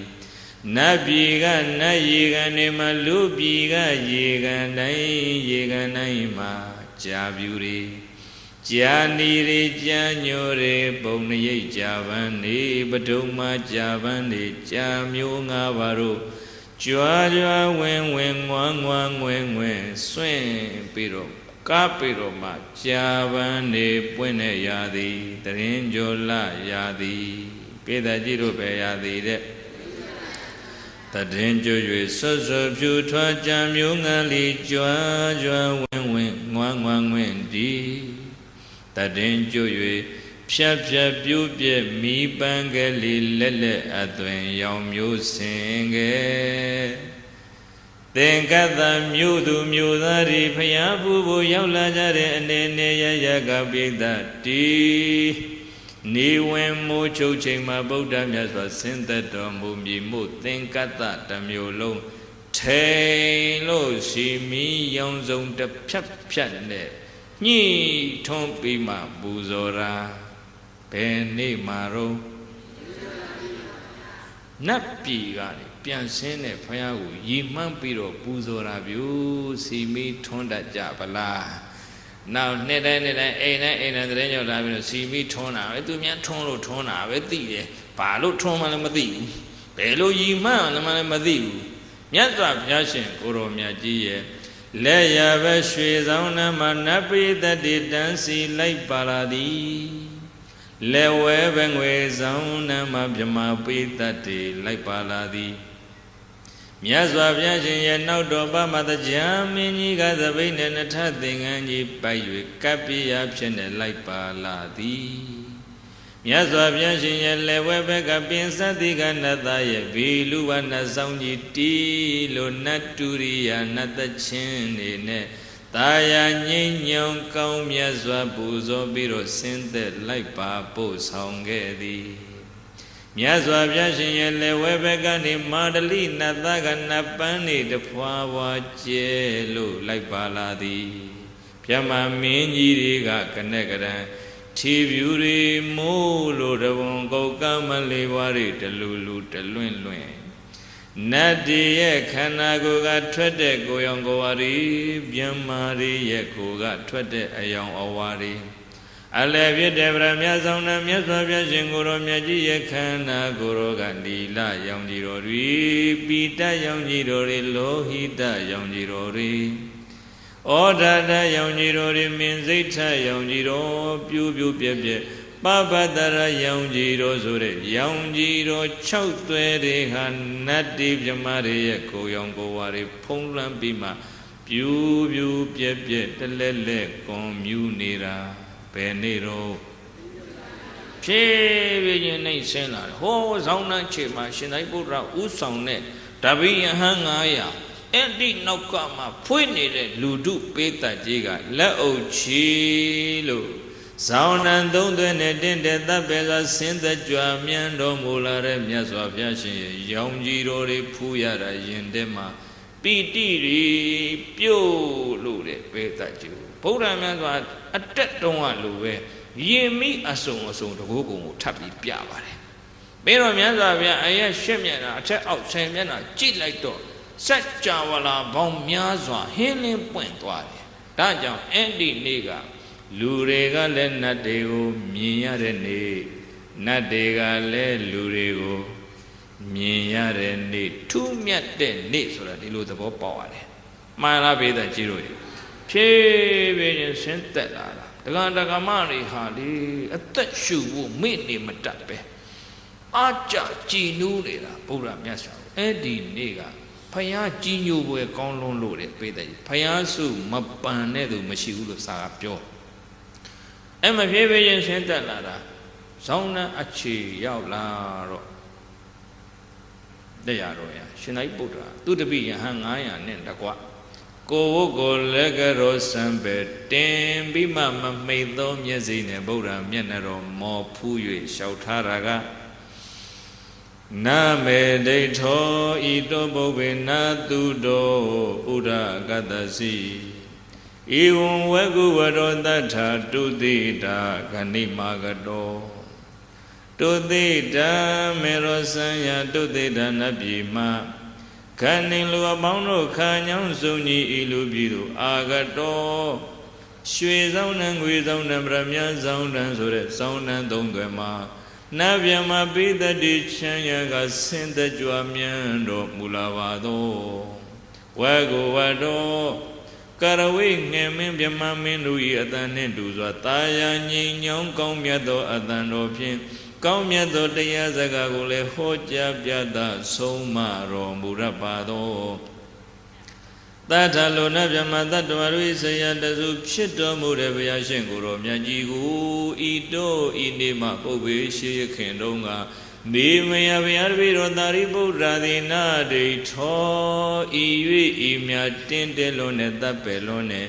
နတ်ပြည်ကနတ်ရေကန်နေမှာလူပြည်ကရေကန်တိုင်းမှာကြာပြူရီကြာနီရီကြာညိုရီပုံနှရိပ်ကြာပန်းနေပဒုံမှာကြာပန်းနေကြာမျိုးငါပါတို့ကြွားကြွားဝင်းဝင်းငွားငွားငွင်းငွင်းဆွင့်ပြီးတော့ကားပြီးတော့မှကြာပန်းနေပွင့်နေရသည်တရင်ကျော်လာရသည်ပိသတ်ကြီးတို့ပဲရသည်တဲ့တရင်ကျွ၍ဆွတ်ဆွတ်ဖြူထွားကြံမျိုးငန်းလီကြွားကြွားဝင်းဝင်းငွားငွားငွင်းဒီတရင်ကျွ၍ဖြတ်ဖြတ်ပြူးပြက်မိပန်းကလေးလက်လက်အသွင်ရောင်မျိုးစင်ကဲသင်္ကတ္တမြို့သူမြို့သားတွေဖျားဖူးဖို့ရောက်လာကြတဲ့အနေနဲ့ရရကပိသတီနေဝင်မိုးချုပ်ချိန်မှာဗုဒ္ဓမြတ်စွာဆင်းသက်တော်မူမည်မို့သင်္ကတ္တတစ်မျိုးလုံးထိန်လို့ရှိမီရောင်စုံတစ်ဖြတ်ဖြတ်နဲ့ညှိထွန်းပြီးမှပူဇော်ရာဘယ်နေ့မှာတော့နတ်ပြည်ကနေ ပြန်ဆင်းတဲ့ဘုရားကိုရည်မှန်းပြီးတော့ပူဇော်တာဗျို့စီမီထွန်းတတ်ကြဗလားနောက်နှစ်တိုင်းတဲ့တဲ့ညောက်လာပြီးတော့စီမီထွန်းတာပဲသူများထွန်းလို့ထွန်းတာပဲသိတယ်ဘာလို့ထွန်းမှလည်းမသိဘူးဘယ်လိုရည်မှန်းလည်းမသိဘူးမြတ်စွာဘုရားရှင်ကိုရောမြတ်ကြီးရဲ့လက်ရပဲရွှေဆောင်နှမနတ်ပိသတိတန်းစီလိုက်ပါလာသည်လက်ဝဲပဲငွေဆောင်နှမမြမပိသတိလိုက်ပါလာသည်မြတ်စွာဘုရားရှင်ရဲ့နောက်တော်ပမတကြံမင်းကြီးကသပိတ်နဲ့နထသင်္ကန်းကြီးပိုက်၍ကပ္ပိယဖြစ်နေလိုက်ပါလာသည်မြတ်စွာဘုရားရှင်ရဲ့လက်ဝဲဘက်ကပင်စတိကနတ်သားရဲ့ဘေလူဝနတ်ဆောင်ကြီးတီလို့နတ်တူရိယာနတ်သချင်းနေနဲ့တာယာငိမ့်ညောင်းကောင်းမြတ်စွာပူဇော်ပြီးတော့ဆင်းသက်လိုက်ပါပို့ဆောင်ခဲ့သည်မြတ်စွာဘုရားရှင်ရဲ့လက်ဝဲဘက်ကနေမာတလိနတ်သားကနတ်ပန်းနေတဖွာဖွာကျဲလို့လိုက်ပါလာသည်မြတ်မင်းကြီးတွေကကနဲ့ကရံထီဖြူတွေမိုးလို့တဘုံကုတ်ကမလေးဝါးတွေတလူလူတလွင့်လွင့်နတ်တွေရဲ့ခန္ဓာကိုယ်ကထွက်တဲ့ကိုယ်ရောင်ကိုယ်ဝါးတွေမြတ်မာတွေရဲ့ကိုယ်ကထွက်တဲ့အယောင်အဝါးတွေအလယ်ဖြစ်တဲ့ဗရမယဆောင်နာမြတ်စွာဘုရားရှင်ကိုရောမြတ်ကြီးရဲ့ခန္ဓာကိုယ်ရောကနီလရောင်ကြီးတော်တွေပိတရောင်ကြီးတော်တွေလောဟိတရောင်ကြီးတော်တွေဩဒတရောင်ကြီးတော်တွေမင်းစိတ်ထရောင်ကြီးတော်ပြူပြူပြက်ပြက်ပပတရရောင်ကြီးတော်ဆိုတဲ့ရောင်ကြီးတော်6သွဲတွေဟာနတ်တိမြမတွေရဲ့ကိုယ်ရောင်ကိုယ်ဝါတွေဖုံးလွှမ်းပြီးမှပြူပြူပြက်ပြက်တလဲလဲကွန်မြူနေတာဘယ်နေ့တော့ဖြည်းဖြည်းချင်းနှိမ့်ဆင်းလာတယ်ဟောဇောင်းနှံခြေမှာရှင်သာရိပုတ္တရာဥဆောင်တဲ့တပိယဟန်900အဲ့ဒီနောက်ကမှဖွေးနေတဲ့လူတုပေးတတ်ကြီးကလက်အုပ်ချီလို့ဇောင်းနှံ3သွဲနဲ့တင့်တဲ့တပ်ပဲစွာဆင်းသက်ကြွမြန်တော်မူလာတဲ့မြတ်စွာဘုရားရှင်ရဲ့ရောင်ကြီးတော်တွေဖူးရတာရင်ထဲမှာပီတိတွေပြုတ်လို့တဲ့ပေးတတ်ကြီးဗုဒ္ဓမြတ်စွာအတက်တုံးကလိုပဲရင်မိအစုံတကူကုံကိုထပ်ပြီးပြပါတယ်ပြီးတော့မြတ်စွာဘုရားအရက်ရှစ်မျက်နှာအထက်အောက်10မျက်နှာကြည့်လိုက်တော့စัจ java လာပေါင်းများစွာဟင်းလင်းပွင့်သွားတယ်ဒါကြောင့်အဲ့ဒီနေ့ကလူတွေကလည်းနတ်တွေကိုမြင်ရတဲ့နေ့နတ်တွေကလည်းလူတွေကိုမြင်ရတဲ့နေ့ထူးမြတ်တဲ့နေ့ဆိုတာဒီလိုသဘောပေါက်ရတယ်မှန်လားဘေးသက်ကြီးတို့ဖြည်းဖြည်းချင်းဆင်းသက်လာတာတက္ကမတွေဟာလေအသက်ရှူဖို့မေ့နေမတတ်ပဲအာကြကြည်နူးနေတာဗုဒ္ဓမြတ်စွာအဲ့ဒီနေ့ကဖယားကြီးညိုပွဲကောင်းလွန်းလို့တဲ့ပေးတယ်ဖယားစုမပန်တဲ့သူမရှိဘူးလို့စာကပြောအဲ့မဖြည်းဖြည်းချင်းဆင်းသက်လာတာဇောင်းနှံအခြေရောက်လာတော့တရားတော်ရရှင်သာရိပုတ္တရာသူတပိယဟန်900နဲ့တကွကိုဝုတ်ကိုလက်ကြောစံပဲတင်ပြီးမှမမိတ်သောမျက်စိနဲ့ဗုဒ္ဓမျက်နှာတော်မော်ဖူး၍လျှောက်ထားတာကနာမေဒိဋ္ဌောဤတောပုဗ္ဗေနတုတောဥဒကတ္တစီဧဝံဝကုဝရောတတ္ထာတုတိတာဂဏိမာကတောတုတိတာမေရောစံယတုတိတာနတ်ပြည်မှာခန္ဓင်လူအပေါင်းတို့ခါညောင်းစုံကြီးဤလူပြည်သို့အာဂတောရွှေဆောင်နှံငွေဆောင်နှံဗရမ ्य ဆောင်နှံဆိုတဲ့ဆောင်နှံ3သွဲမှာနတ်ဗျမပိသတိချမ်းရကဆင်းသက်ကြွမြန်တော်မူလာပါသောဝေကုဝတောကရဝိငယ်မင်းဗျမမင်းတို့၏အတန်နှင့်တူစွာတာယာငြိမ်ညောင်းကောင်းမြတ်သောအတန်တော်ဖြင့်ကောင်းမြတ်သောတရားစကားကိုလည်းဟောကြားပြသဆုံးမတော်မူရပါသောတထလောနဗျမတတ္တဝရိဆရာတစုဖြစ်တော်မူတဲ့ဘုရားရှင်ကိုယ်တော်မြတ်ကြီးကိုဤတို့ဤနေမှပုပ္ပေရှိခင်တုန်းကမေမယဘုရားတပည့်တော်သာရိပုတ္တရာသည်နာဒိဋ္ဌောဤ၍ဤမြတင်းတဲလွန်နဲ့တပ်ပယ်လွန်နဲ့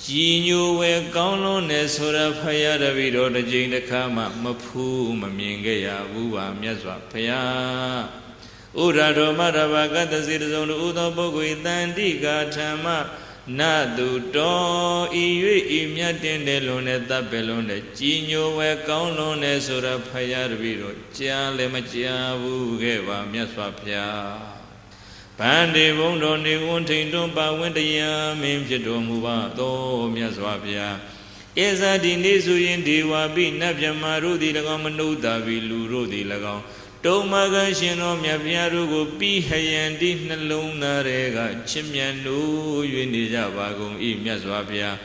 ကြီးညိုဝဲကောင်းလွန်နဲ့ဆိုရဘုရားတပည့်တော်တစ်ကြိမ်တစ်ခါမှမဖူးမမြင်ခဲ့ရဘူးပါမြတ်စွာဘုရားဥရတော်မရဘကတ္တစီတစုံတို့ဥသောပုဂ္ဂိုလ်တန်တိကာဓမ္မနတုတောဤ၍ဤမြတ်တင်တယ်လွန်နဲ့တပ်ပဲလွန်နဲ့ကြီးညိုဝဲကောင်းလွန်နဲ့ဆိုရဖယားတပည့်တို့ကြားလည်းမကြားဘူးခဲ့ပါမြတ်စွာဘုရား Bandi Bondo Nigunting Dumpa Windia Mim Chitomuba, though Miaswapia. Esa di Nisu in Diwabi, Nabia Maru di Lagomanu Davi Luro di Lagom. Tomaga Shino Miapiarugo, Pihayandi Naluna Rega, Chimianu, Unijabagum, I Miaswapia.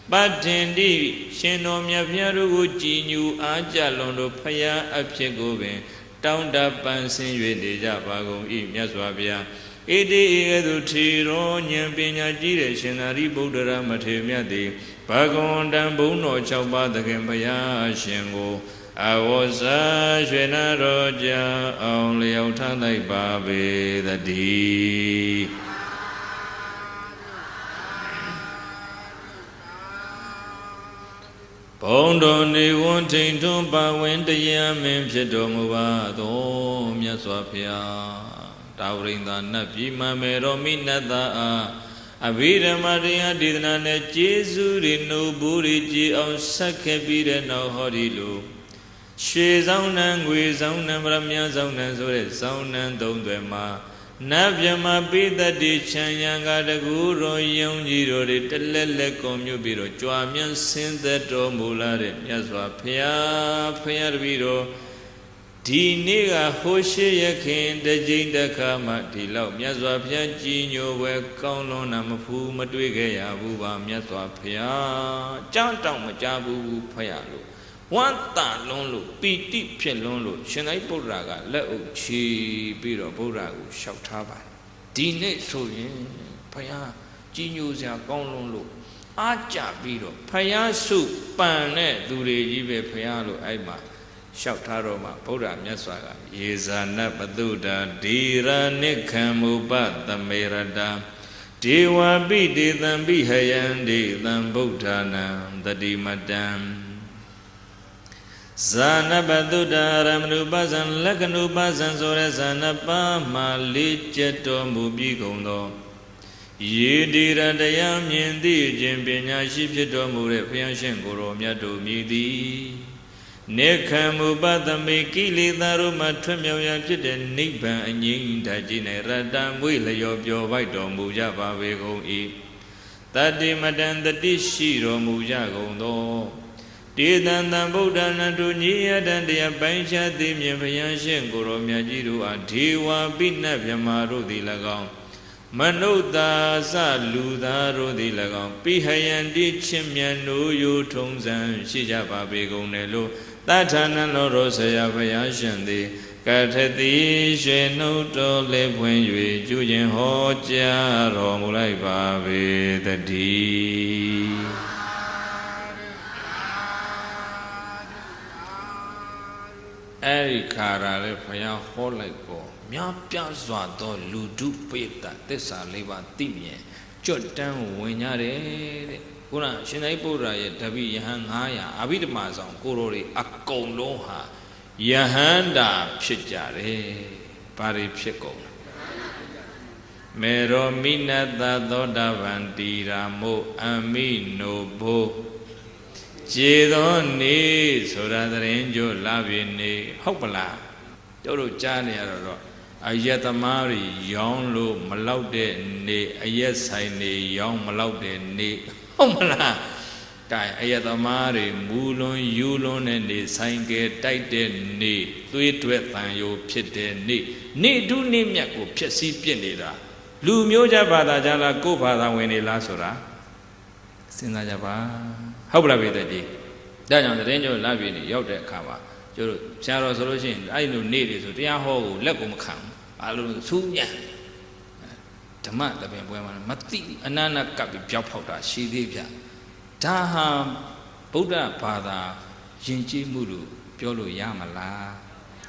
Batendi, Shino Miapiarugo, Ginu, Ajalondo, Paya, Apchegove, Town up and sing with the Jabagum, I Miaswapia. Ede edu tiro nyampenya jire shenari Buddha Matemia de Pagondan Buno Chauba the Gambaya Shengo. I was a Shena Roja only out on the Babe the D. Pondon the wanting to buy when the Yamim Chedomuba, the Om Yaswapia. Taurinda Napima Merominata Avida Maria Didana Jesu no Buriji on Sakabida no Horilu. She Zaunan, we Zaunam Ramya Zaunan Zore Zaunan Dondema Navyama Bida di Chanyanga the Guru Young Giro de Telele Comubiro, Joamian Sinteto Mulare, Yaswa Pia Pia Diniga Hoshi Yakin, the Jinda Kama, Tilo, Miazwa Pia Gino, where Kono Namafu, Madwigaya, Buba, Miazwa Pia, Jantam Majabu, Payalo. One ta lonlo, Piti Pialonlo, Shenai Boraga, Leo Chi, Biro Boragu, Shautaba. Dine Soyin, Paya, Gino Zia Gonlo, Aja Biro, Paya Soup, Pane, Dure Jive Payalo, Aima. Shautaroma, Buddha Myaswaga, Yezana Baduda, Dira Nikamuba, the Merada, Dewa Bidi, than Bihayandi, than Bhutana, the Dimadam Zana Baduda, Ramnubazan, Lakanubazan, Zorazanapa, Malicheto Mubigondo. Yedira Dayam Yendi, Jimpina, Shipito Mure, Pianshan Goro, Miato Midi. Nekamubadami Kili Daruma Tremia Jid Nipa and Yin Tajine Radam Willa your white on Mujaba Vego E. That day, Madame the Dishiro Mujago no. Didan the Buddha Nandunia than the Abansha Dimia Payanshan Goro Miajiru Antiwa Bina Yamaru di Lagom. Manuda Saluda Rodi Lagom. Pihayandi Chimia no you Tongzan Shijaba Bego Nelo. Tatana Rosaya Payashandi, Katati Shenoto Lepwen Yui, Jujan Hoja, Romulai Babe, the D. Erikara Lepaya Holako, Miapia Zwato, Ludu Peta, Tessa Leva Timie, Jotan Winyare. Kuna Shinaipura Tabi Yahangaya, Abidamazon, Kurori, Akoloha, Yahanda Pijare, Pari Pico Mero Minata Doda Vandira Mo Amino Bo Jedoni, Soradrenjo Lavini, Hopala, Toro Chania, Ayatamari, Yonlo, Malaude, Ne, Ayesai, Yon Malaude, Ne. Homala, Kai Ayatamari, Mulon, Yulon, and the Sanke, Titan, Ne, Tweet, and your Pite, Ne, do name Yako, Pesi Pienida. Lumioja Bada Jala, go Pada when he lasora. Sinajaba. How will I be the day? Then on the danger of Lavini, Yoda Kava, Charo solution, I know need it to the Aho, Legum come, Alu Suya. Tamat the women, Mati, Anana Kapi Japota, she did. Taha, Buddha Pada, Jinchi Muru, Piolo Yamala,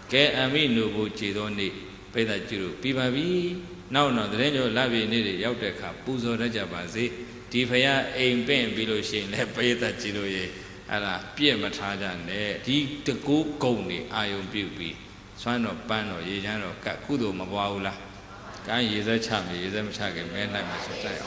Get Amino Buchidoni, Peda Juru, Pibavi, now the danger of Lavi needed Yoteka, Puzo Rajabazi, Tifaya, aim pen below Shin, Peta Jiroye, Ala, Pierre Mataja, Di the Go Goni, Ayo Bubi, Swan of Pano, Yano, Kakudo Mawaula. Can you the chami, you them chag and men like my society?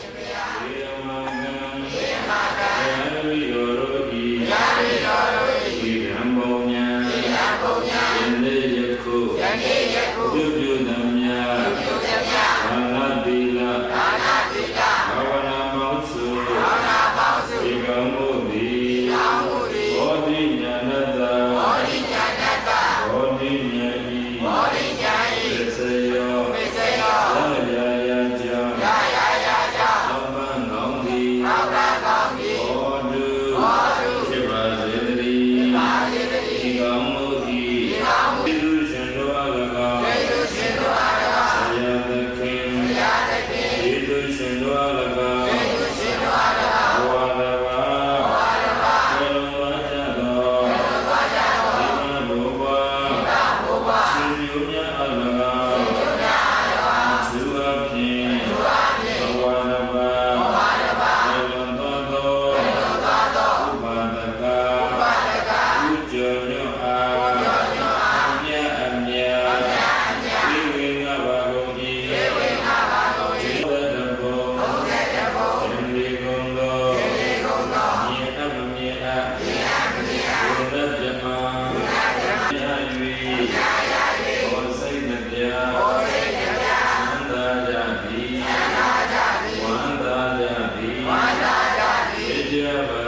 ရပါ